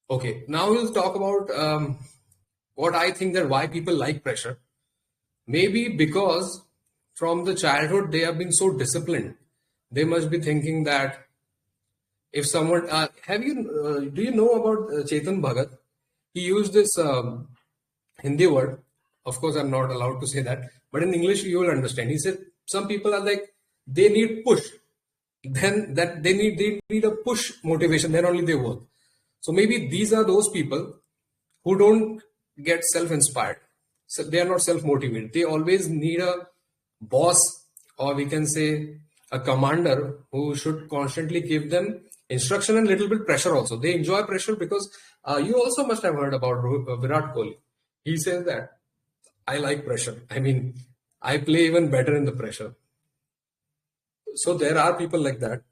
Okay, now we'll talk about what I think that why people like pressure. Maybe because from the childhood they have been so disciplined. They must be thinking that if someone do you know about Chetan Bhagat? He used this Hindi word. Of course, I'm not allowed to say that, but in English you will understand. He said some people are like they need push, then that they need a push motivation. Then only they work. So maybe these are those people who don't get self-inspired. So they are not self-motivated. They always need a boss, or we can say a commander who should constantly give them instruction and little bit pressure also. They enjoy pressure because you also must have heard about Virat Kohli. He says that I like pressure. I mean, I play even better in the pressure. So there are people like that.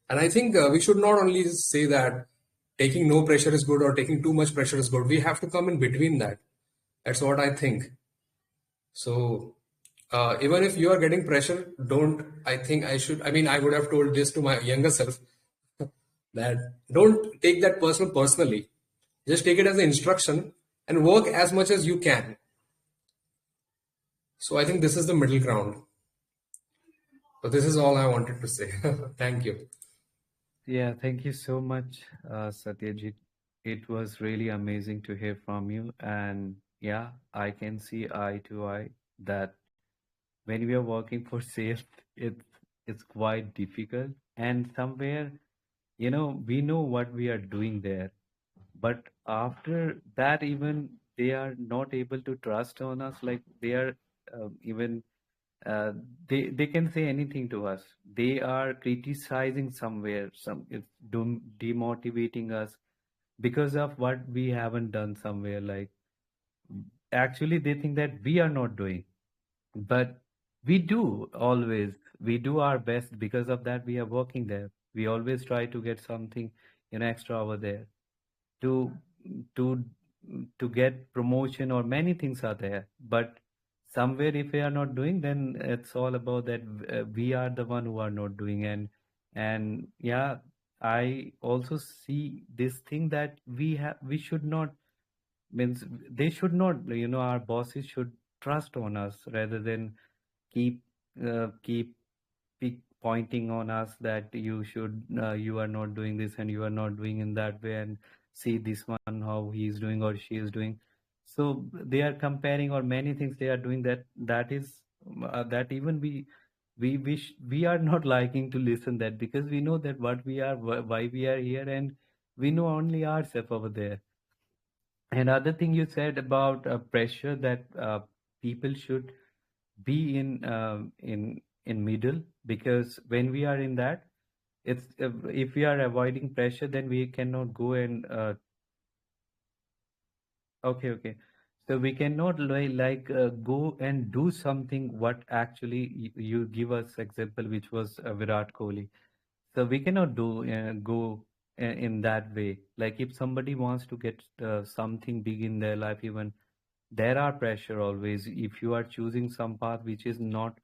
And I think we should not only say that taking no pressure is good or taking too much pressure is good. We have to come in between that. That's what I think. So even if you are getting pressure, don't, I think I should, I mean, I would have told this to my younger self that don't take that personally. Just take it as an instruction and work as much as you can. So I think this is the middle ground. So this is all I wanted to say. Thank you. Yeah, thank you so much, Satyajit. It was really amazing to hear from you. And yeah, I can see eye to eye that when we are working for sales, it's quite difficult. And somewhere, we know what we are doing there. But after that, even they are not able to trust on us. Like they are even uh, they can say anything to us. They are criticizing somewhere. It's demotivating us because of what we haven't done somewhere. Like actually, they think that we are not doing, but we do always. We do our best. Because of that, we are working there. We always try to get something, extra over there to to to get promotion, or many things are there. But somewhere if we are not doing, then it's all about that we are the one who are not doing. And yeah, I also see this thing that we should not, means they should not, our bosses should trust on us rather than keep keep pointing on us that you are not doing this and you are not doing in that way, and see this one how he is doing or she is doing. So they are comparing, or many things they are doing, that is that even we wish we are not liking to listen that, because we know that what we are, why we are here, and we know only ourselves over there. Another thing you said about pressure, that people should be in middle, because when we are in that, it's if we are avoiding pressure, then we cannot go and okay, so we cannot go and do something what actually you give us example, which was Virat Kohli. So we cannot go in that way. Like if somebody wants to get something big in their life, even there are pressure always. If you are choosing some path which is not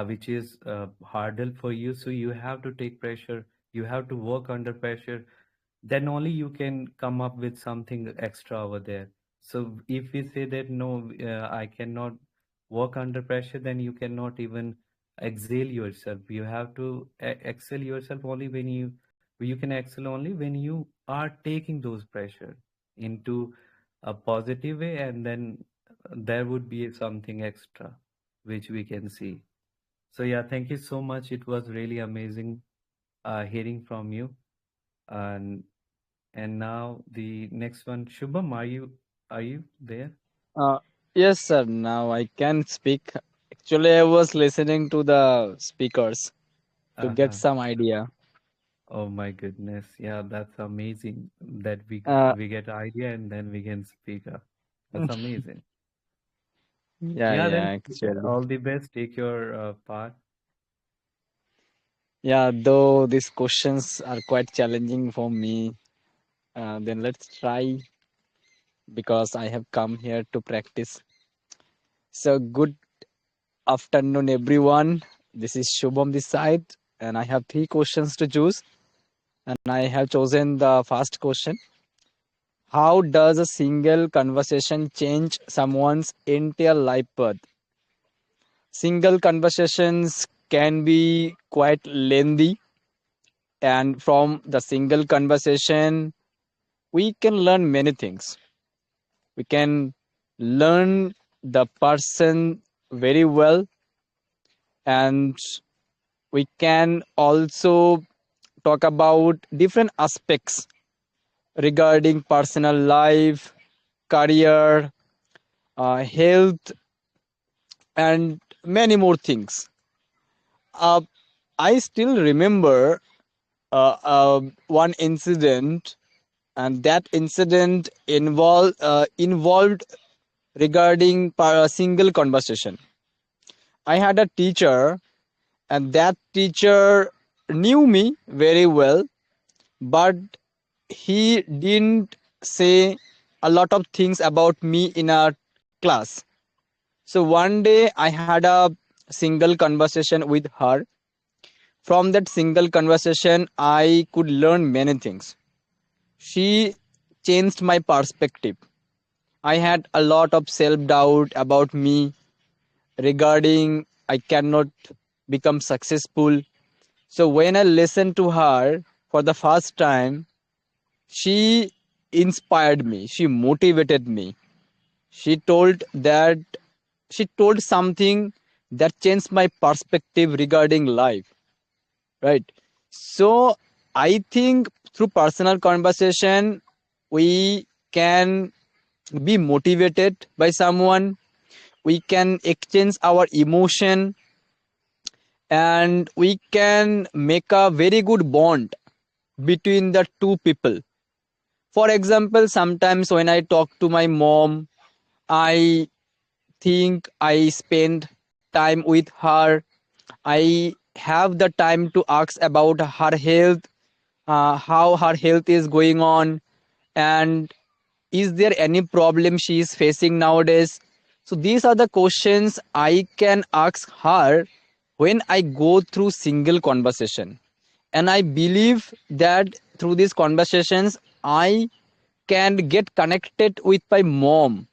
which is harder for you, so you have to take pressure, you have to work under pressure, then only you can come up with something extra over there. So if we say that no, I cannot work under pressure, then you cannot even exhale yourself. You have to excel yourself only when you can excel only when you are taking those pressure into a positive way, and then there would be something extra which we can see. So yeah, thank you so much. It was really amazing hearing from you. And now the next one, Shubham, are you there? Uh, yes, sir. Now I can speak. Actually, I was listening to the speakers to get Uh-huh. some idea. Oh my goodness. Yeah, that's amazing that Uh, we get idea and then we can speak up. That's amazing. yeah, Yeah, yeah, then actually. all the best. Take your part. Yeah, though these questions are quite challenging for me, then let's try because I have come here to practice. So, good afternoon, everyone. This is Shubham this side, and I have three questions to choose. And I have chosen the first question. How does a single conversation change someone's entire life path? Single conversations can be quite lengthy, and from the single conversation, we can learn many things. We can learn the person very well, and we can also talk about different aspects regarding personal life, career, health, and many more things. Uh, I still remember one incident, and that incident involved regarding a single conversation. I had a teacher, and that teacher knew me very well, but he didn't say a lot of things about me in a class. So one day I had a single conversation with her. From that single conversation, I could learn many things. She changed my perspective. I had a lot of self doubt about me regarding I cannot become successful. So when I listened to her for the first time, she inspired me. She motivated me. She told that she told something that changed my perspective regarding life, right? So I think through personal conversation we can be motivated by someone, we can exchange our emotion, and we can make a very good bond between the two people. For example, sometimes when I talk to my mom, I think I spend time with her. I have the time to ask about her health, how her health is going on, and is there any problem she is facing nowadays. So these are the questions I can ask her when I go through single conversation. And I believe that through these conversations I can get connected with my mom.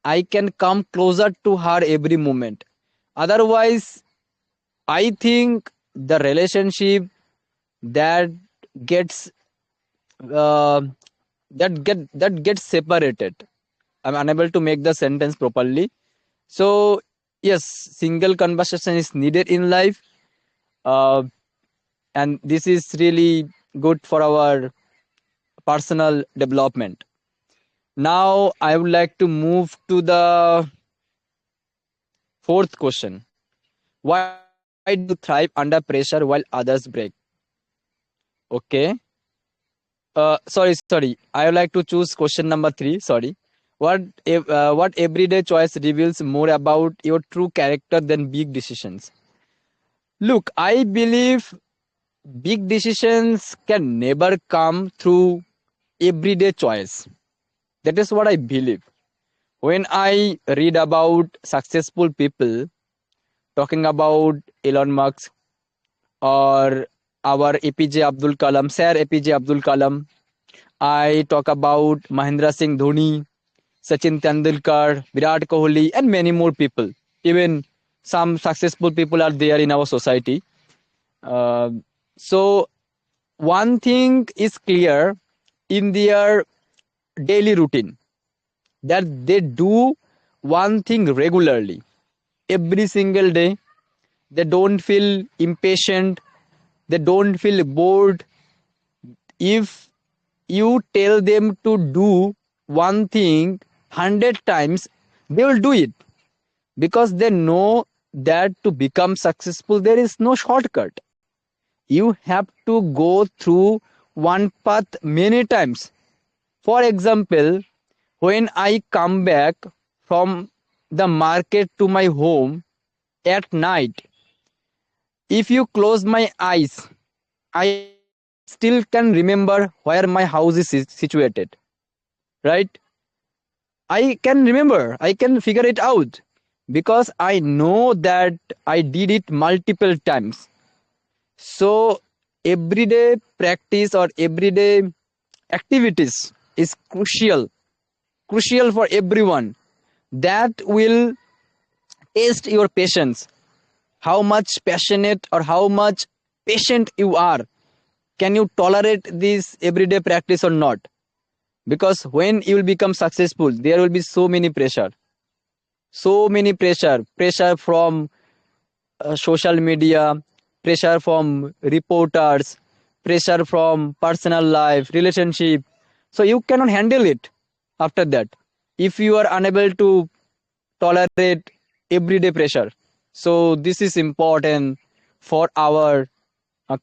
I can come closer to her every moment. Otherwise, I think the relationship that gets uh, that gets separated. I'm unable to make the sentence properly. So yes, single conversation is needed in life, uh, and this is really good for our personal development. Now I would like to move to the fourth question. Why do you thrive under pressure while others break? Okay. Sorry. I would like to choose question number three. Sorry. What everyday choice reveals more about your true character than big decisions? Look, I believe big decisions can never come through everyday choice. That is what I believe. When I read about successful people talking about Elon Musk or our APJ Abdul Kalam, Sir APJ Abdul Kalam, I talk about Mahendra Singh Dhoni, Sachin Tendulkar, Virat Kohli, and many more people. Even some successful people are there in our society. uh, so one thing is clear in their daily routine, that they do one thing regularly every single day. They don't feel impatient, they don't feel bored. If you tell them to do one thing 100 times, they will do it, because they know that to become successful there is no shortcut. You have to go through one path many times. For example, when I come back from the market to my home at night, if you close my eyes, I still can remember where my house is situated, right? I can remember, I can figure it out, because I know that I did it multiple times. So, everyday practice or everyday activities is crucial for everyone. That will test your patience, how much passionate or how much patient you are. Can you tolerate this everyday practice or not? Because when you will become successful, there will be so many pressure from social media, pressure from reporters, pressure from personal life, relationship. So you cannot handle it after that if you are unable to tolerate everyday pressure. So this is important for our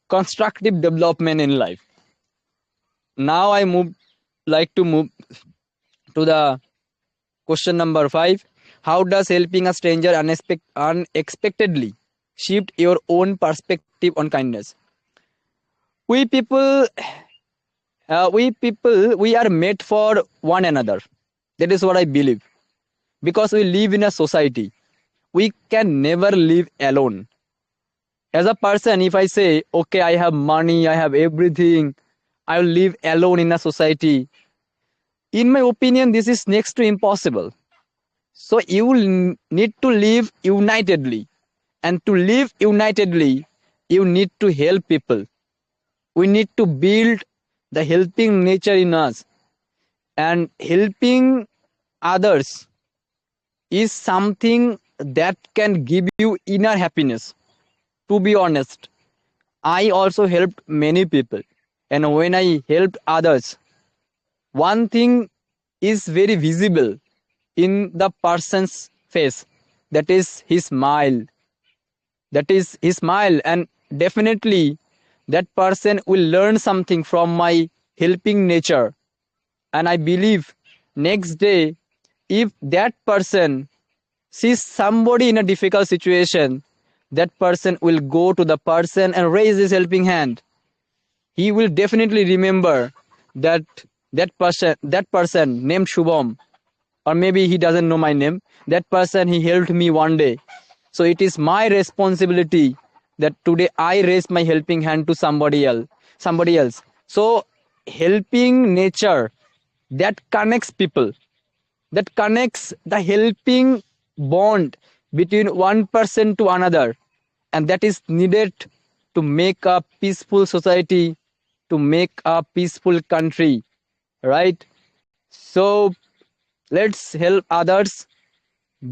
constructive development in life. Now I move to the question number 5. How does helping a stranger unexpectedly shift your own perspective on kindness? We people, we are made for one another. That is what I believe. Because we live in a society, we can never live alone. As a person, if I say, okay, I have money, I have everything, I will live alone in a society. In my opinion, this is next to impossible. So you will need to live unitedly. And to live unitedly, you need to help people. We need to build the helping nature in us. And helping others is something that can give you inner happiness. To be honest, I also helped many people. And when I helped others, one thing is very visible in the person's face, that is his smile. And definitely that person will learn something from my helping nature. And I believe next day, if that person sees somebody in a difficult situation, that person will go to the person and raise his helping hand. He will definitely remember that that person named Shubham, or maybe he doesn't know my name. That person, he helped me one day. So it is my responsibility that today I raise my helping hand to somebody else. So helping nature, that connects people, that connects the helping bond between one person to another, and that is needed to make a peaceful society, to make a peaceful country, right? So let's help others,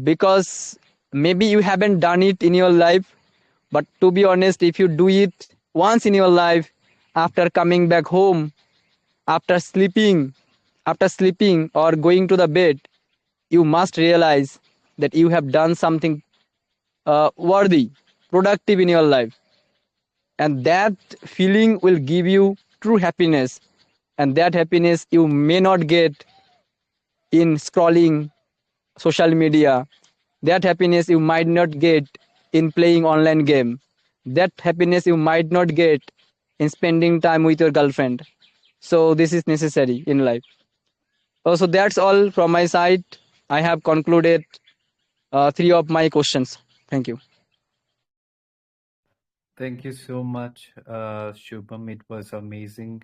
because maybe you haven't done it in your life, but to be honest, if you do it once in your life, after coming back home, after sleeping or going to the bed, you must realize that you have done something worthy, productive in your life. And that feeling will give you true happiness. And that happiness you may not get in scrolling social media. That happiness you might not get in playing online game. That happiness you might not get in spending time with your girlfriend. So this is necessary in life. So that's all from my side. I have concluded three of my questions. Thank you. Thank you so much, Shubham. It was amazing.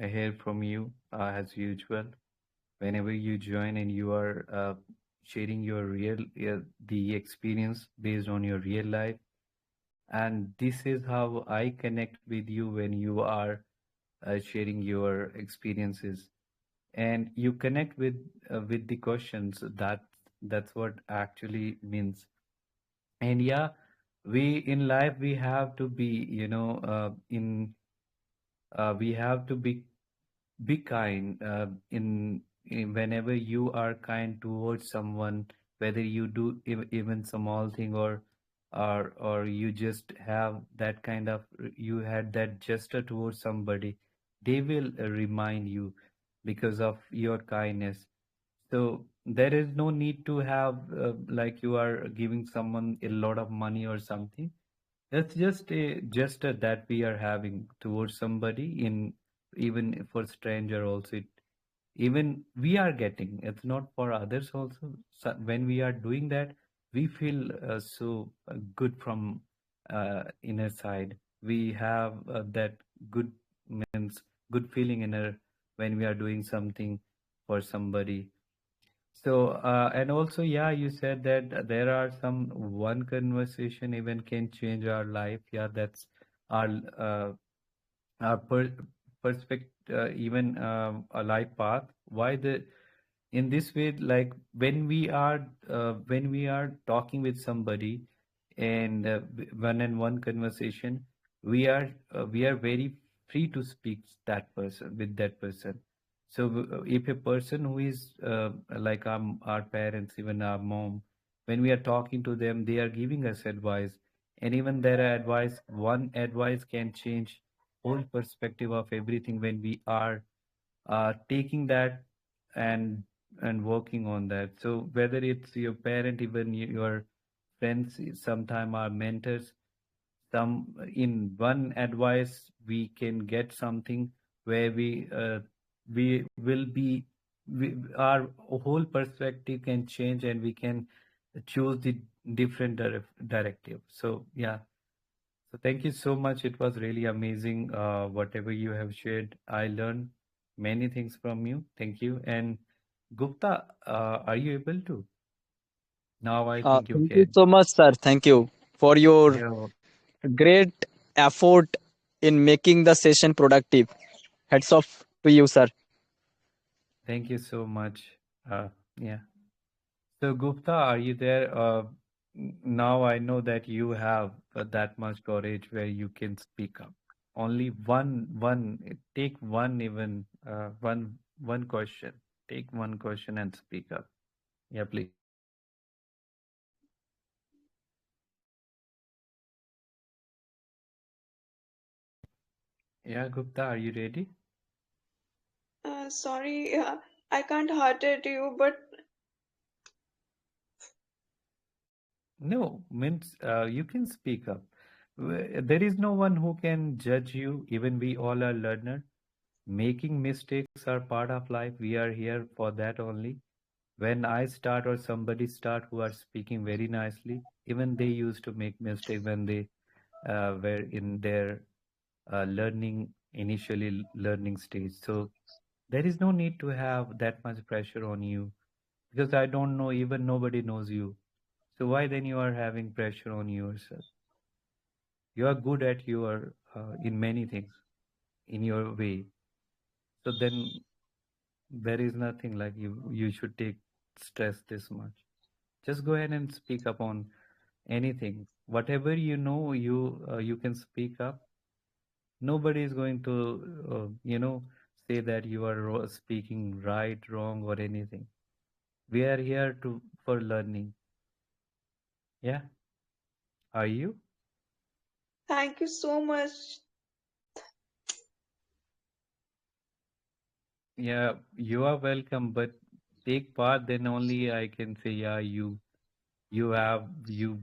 I hear from you as usual. Whenever you join and you are sharing your real the experience based on your real life. And this is how I connect with you when you are sharing your experiences, and you connect with the questions. That's what actually means. And yeah, we in life we have to be, in we have to be kind, in whenever you are kind towards someone, whether you do even small thing, or you just have that kind of, you had that gesture towards somebody, they will remind you because of your kindness. So there is no need to have, like, you are giving someone a lot of money or something. That's just a gesture that we are having towards somebody, in even for stranger also. Even we are getting, it's not for others also. So when we are doing that, we feel so good from inner side. We have that good, means good feeling inner, when we are doing something for somebody. So, and also, yeah, you said that there are some one conversation even can change our life. Yeah, that's our perspective, even a life path. Why the in this way, like when we are talking with somebody, and one and one conversation, we are very free to speak that person with that person. So if a person who is like our parents, even our mom, when we are talking to them, they are giving us advice, and even their advice, one advice can change whole perspective of everything when we are taking that and working on that. So whether it's your parent, even your friends, sometime our mentors, some in one advice we can get something where we will be, our whole perspective can change, and we can choose the different directive. So yeah, so thank you so much. It was really amazing, whatever you have shared. I learned many things from you. Thank you. And Gupta, are you able to? Now I think you Thank you can. so much, sir. Thank you for your Yeah. great effort in making the session productive. Hats off to you, sir. Thank you so much. Yeah. So Gupta, are you there? Now I know that you have that much courage where you can speak up. Only take one, even one question. Take one question and speak up. Yeah, please. Yeah, Gupta, are you ready? Sorry, I can't hurt at you, but No, means you can speak up. There is no one who can judge you. Even we all are learner. Making mistakes are part of life. We are here for that only. When I start or somebody start who are speaking very nicely, even they used to make mistake when they were in their initially learning stage. So there is no need to have that much pressure on you, because I don't know, even nobody knows you. So why then you are having pressure on yourself? You are good at your in many things in your way. So then there is nothing like you should take stress this much. Just go ahead and speak up on anything. Whatever you know, you can speak up. Nobody is going to say that you are speaking right, wrong, or anything. We are here to for learning. Yeah, are you? thank you so much. Yeah, you are welcome, but take part, then only I can say, yeah, you have you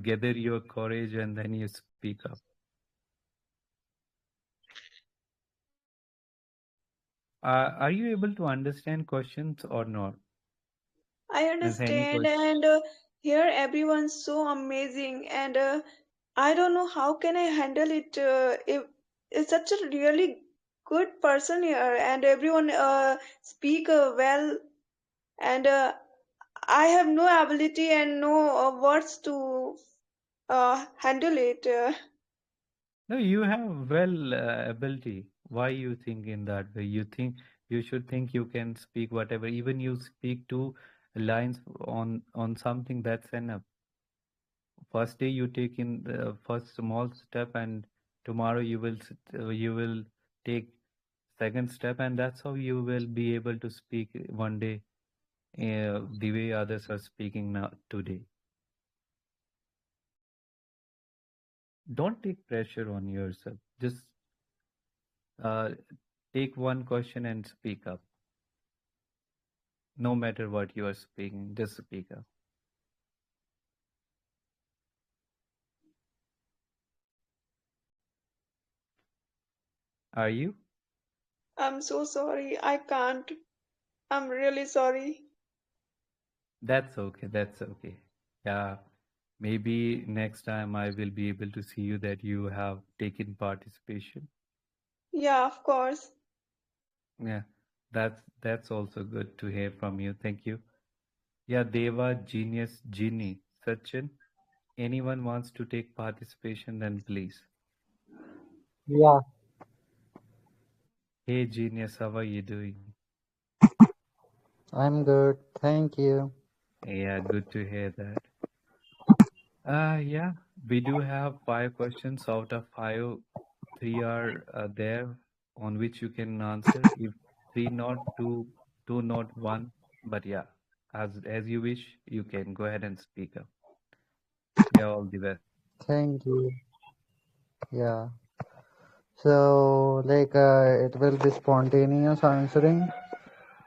gather your courage and then you speak up. Are you able to understand questions or not? I Is any understand, question? and here everyone's so amazing, and I don't know how can I handle it. If it's such a really good person here, and everyone speak well, and I have no ability and no words to handle it. No, you have well ability. Why you think in that way? You think you should think you can speak whatever. Even you speak two lines on something, that's enough. First day you take in the first small step, and tomorrow you will take second step, and that's how you will be able to speak one day the way others are speaking now today. Don't take pressure on yourself. Just uh, take one question and speak up. No matter what you are speaking, just speak up. Are you? I'm so sorry. I can't. I'm really sorry. That's okay. That's okay. Yeah. Maybe next time I will be able to see you that you have taken participation. Yeah, of course. Yeah. That's also good to hear from you. Thank you. Yeah, Deva, Genius, Genie, Sachin. Anyone wants to take participation, then please. Yeah, Hey, Genius, how are you doing? I'm good. Thank you. Yeah, good to hear that. Yeah, we do have 5 questions out of five. Three are there on which you can answer. If three not, two not, one. But yeah, as you wish, you can go ahead and speak up. Yeah, all the best. Thank you. Yeah. So, it will be spontaneous answering.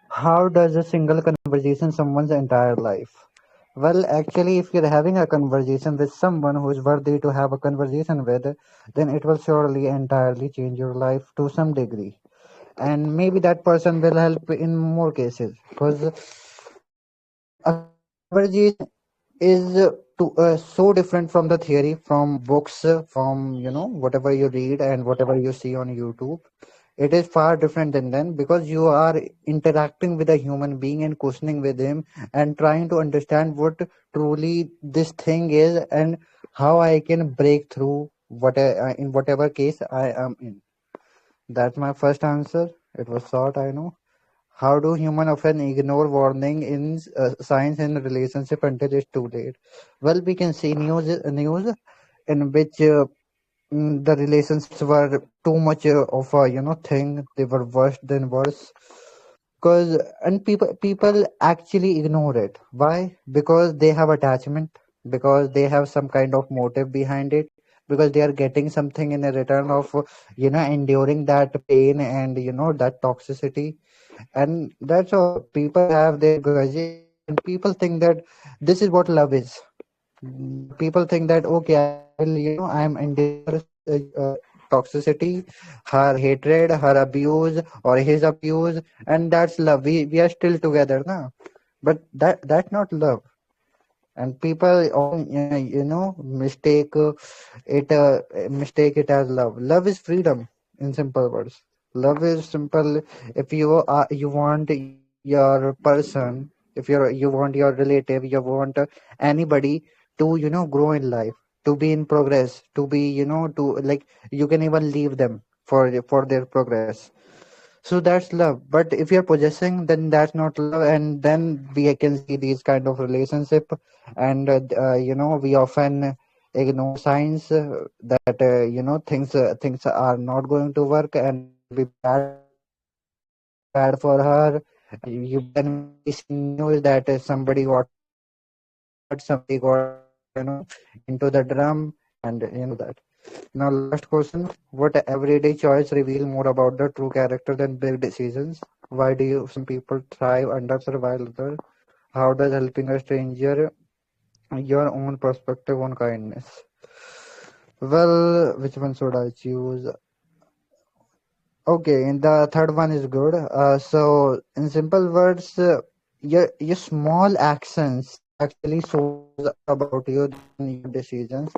How does a single conversation someone's entire life? Well, actually, if you're having a conversation with someone who is worthy to have a conversation with, then it will surely entirely change your life to some degree. And maybe that person will help in more cases. Because a conversation is so different from the theory, from books, from whatever you read and whatever you see on YouTube. It is far different than then, because you are interacting with a human being and questioning with him and trying to understand what truly this thing is and how I can break through in whatever case I am in. That's my first answer. It was short, I know. How do humans often ignore warning in science and relationship until it's too late? Well, we can see news in which the relationships were too much of a thing. They were worse than worse. Cause and people actually ignore it. Why? Because they have attachment. Because they have some kind of motive behind it. Because they are getting something in a return of enduring that pain and that toxicity. And that's all. People have their grudges, and people think that this is what love is. People think that okay, I am enduring her toxicity, her hatred, her abuse, or his abuse, and that's love. We are still together now. But that's not love. And people often mistake it as love. Love is freedom, in simple words. Love is simple. If you want your person, if you want your relative, you want anybody to grow in life, to be in progress, to be to like, you can even leave them for their progress. So that's love. But if you're possessing, then that's not love. And then we can see these kind of relationship. And we often ignore signs that things are not going to work, and it will be bad for him, it will be bad for her. Then we see news that somebody got murdered, somebody got into the drum, and that. Now, last question. What everyday choice reveal more about the true character than big decisions? Why do some people thrive under survival others? How does helping a stranger your own perspective on kindness? Well, which one should I choose? Okay, and the third one is good. So, in simple words, your small actions actually shows about you than your decisions.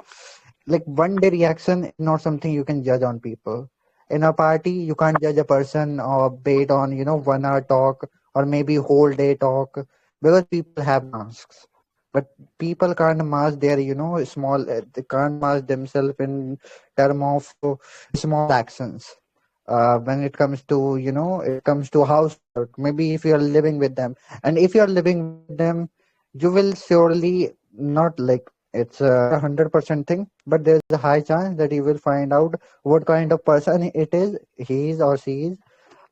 Like, one day reaction is not something you can judge on people. In a party, you can't judge a person or based on 1 hour talk or maybe whole day talk, because people have masks. But people can't mask their, small, they can't mask themselves in term of small actions. When it comes to, it comes to housework, maybe if you're living with them, and if you're living with them, you will surely not like, it's not 100% thing, but there's a high chance that you will find out what kind of person it is, he is or she is,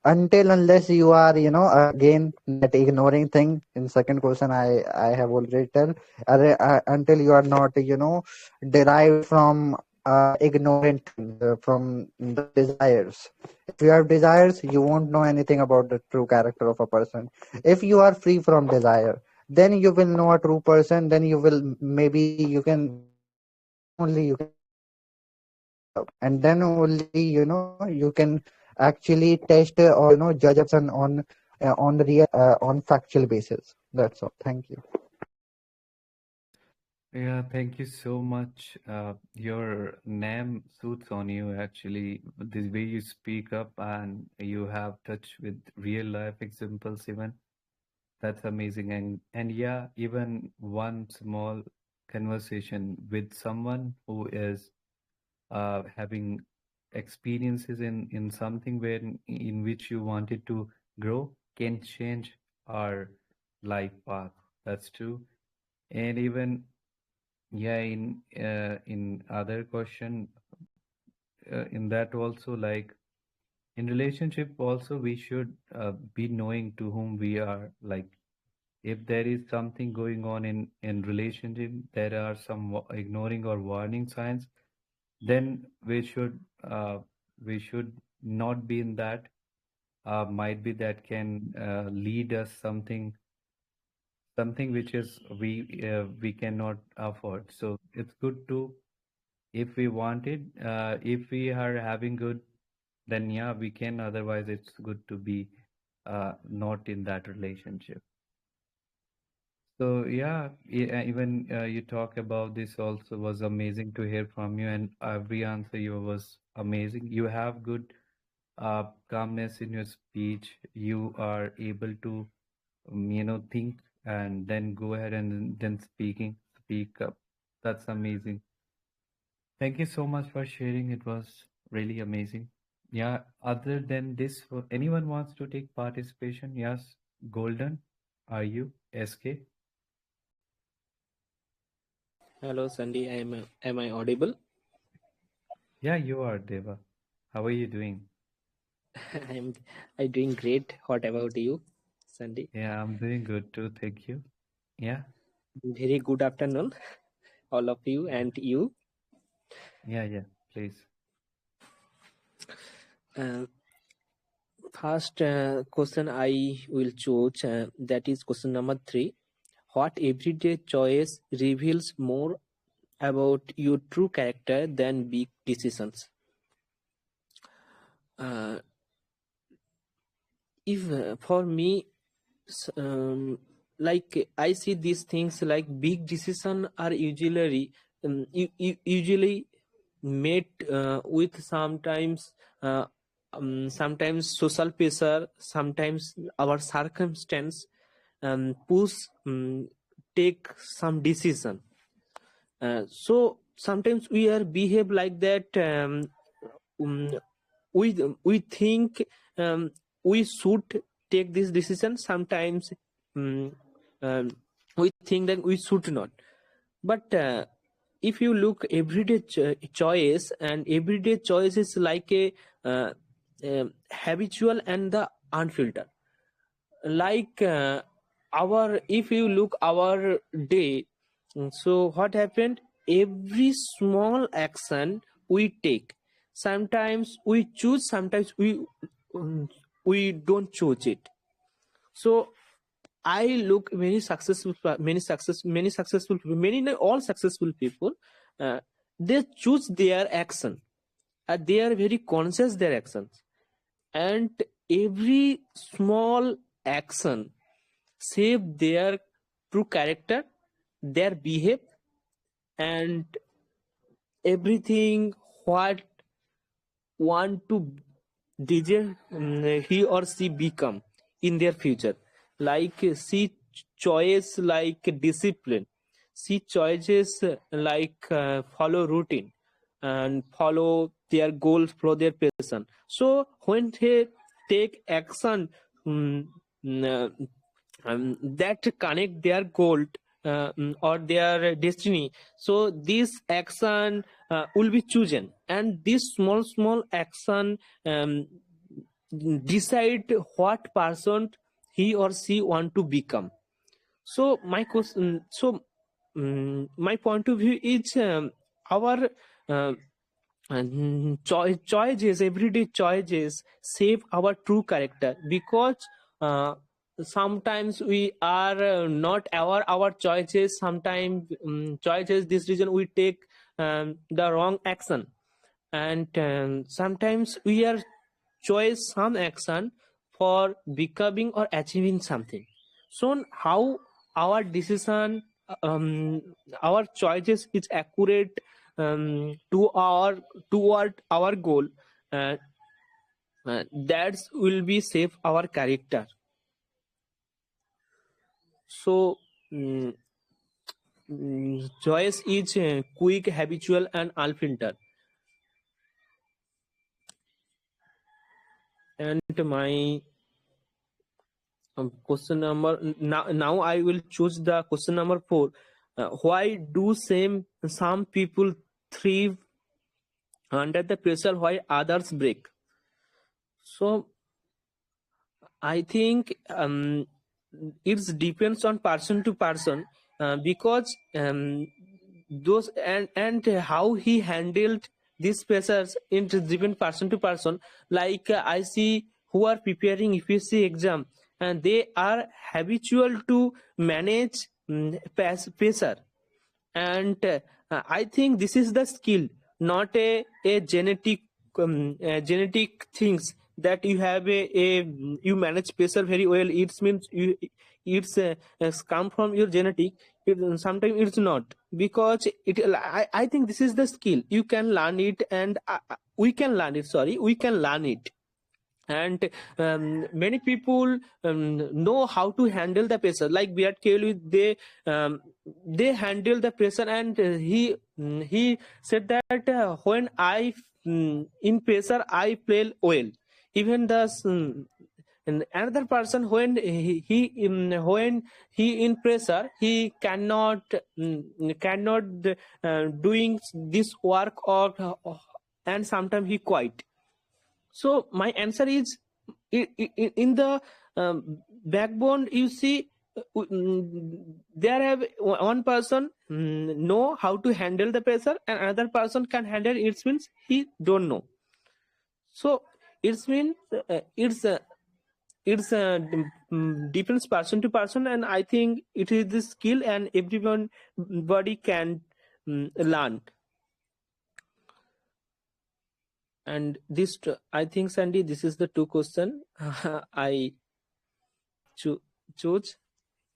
until unless you are, again that ignoring thing in second question, I have already tell, until you are not, derived from ignorant things, from the desires. If you have desires, you won't know anything about the true character of a person. If you are free from desire, then you will know a true person, then you will, maybe you can, then only you can love, and then only, you can actually test or, judge a person on the real, on factual basis. That's all. Thank you. Yeah, thank you so much. Your name suits on you actually. The way you speak up and you have touch with real life examples even. That's amazing. And yeah, even one small conversation with someone who is having experiences in something where in which you wanted to grow can change our life path. That's true. And even yeah, in other question, in that also, like in relationship also we should be knowing to whom we are, like if there is something going on in relationship, there are some ignoring or warning signs, then we should not be in that. Might be that can lead us something which is we cannot afford. So it's good to, if we want it, if we are having good, then yeah, we can. Otherwise, it's good to be not in that relationship. So yeah, even you talk about this also was amazing to hear from you, and every answer you was amazing. You have good calmness in your speech. You are able to think and then go ahead and then speak up. That's amazing. Thank you so much for sharing. It was really amazing. Yeah, other than this, anyone wants to take participation? Yes, Golden, are you? SK? Hello, Sandy. Am I audible? Yeah, you are, Deva. How are you doing? I'm I doing great. What about you, Sandy? Yeah, I'm doing good too. Thank you. Yeah, Very good afternoon, all of you and you. yeah, please. Uh, First question I will choose, that is question number 3. What everyday choice reveals more about your true character than big decisions? Uh, if for me, like I see these things like big decisions are usually made with sometimes social pressure, sometimes our circumstance push take some decision. So sometimes we are behave like that. Um, we think we should take this decision. Sometimes um, we think that we should not. But if you look everyday choice, and everyday choice is like a habitual and the unfiltered. Like our, if you look our day, so what happened? Every small action we take, sometimes we choose, sometimes we don't choose it. So I look many successful people, many not all successful people, they choose their action, and they are very conscious their actions, and every small action shape their true character, their behave, and everything what want to desire he or she become in their future. Like she choice like discipline. She choices like follow routine and follow their goals, follow their passion. So when they take action, mm, mm, that connect their goal or their destiny, so this action will be chosen, and this small action decide what person he or she want to become. So my question, my point of view is our uh, choices, everyday choices shape our true character, because uh, sometimes we are not aware our choices. Sometimes choices, this reason we take the wrong action, and sometimes we are choose some action for becoming or achieving something. So how our decision, um, our choices is accurate to our toward our goal, uh, that will be save our character. So choice is quick, habitual, and unfiltered. And my question number now I will choose the question number 4. Why do some people thrive under the pressure while others break? So I think it depends on person to person, because those and how he handled these pressures in different person to person. Like I see who are preparing UPSC exam, and they are habitual to manage pressure, and I think this is the skill, not a genetic things that you have you manage pressure very well. It means it's come from your genetic. Sometimes it's not, because I think this is the skill you can learn it, and we can learn it, sorry, we can learn it. And many people know how to handle the pressure, like Virat Kohli. They handle the pressure, and he said that when I in pressure I play well. Even the and another person, when when he in pressure, he cannot doing this work, or and sometimes he quit. So my answer is, in the backbone, you see, there have one person know how to handle the pressure, and another person can handle it, means he don't know. So it means it's different person to person, and I think it is the skill, and everyone body can learn. And this I think, Sandy, this is the two question I choose,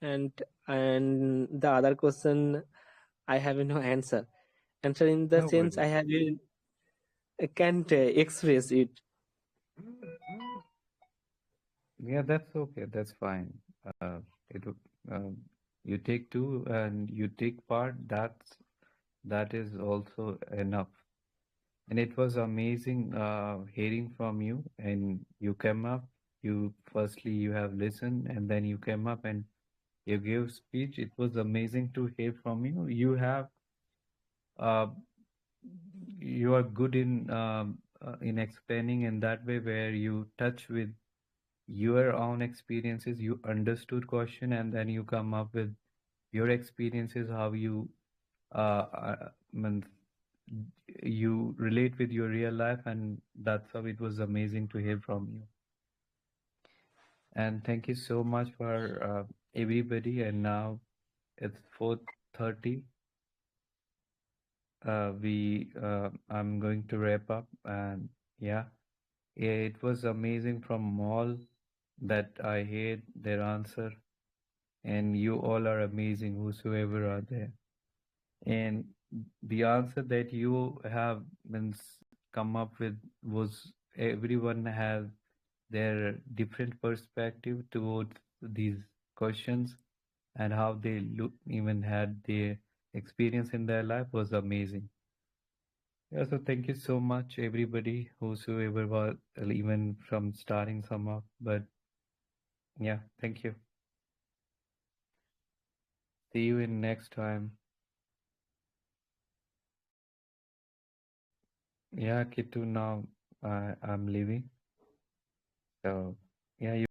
and the other question I have no answer in the No sense worries. I can't express it. Yeah, that's okay. That's fine. Uh, it would, you take two and you take part. That is also enough. And it was amazing hearing from you. And you came up. You firstly you have listened, and then you came up and you gave speech. It was amazing to hear from you. Uh, you are good in explaining in that way where you touch with your own experiences. You understood question, and then you come up with your experiences, how you mean, you relate with your real life, and that's how it was amazing to hear from you. And thank you so much for everybody. And now it's 4:30. I'm going to wrap up, and yeah, it was amazing from all that I heard their answer, and you all are amazing, whosoever are there. And the answer that you have come up with was everyone has their different perspective towards these questions. and how they look even had their experience in their life was amazing. Yeah, so thank you so much, everybody, whosoever was even from starting some up. But yeah, thank you. See you in next time. Yeah, Kitu, now I'm leaving. So yeah, you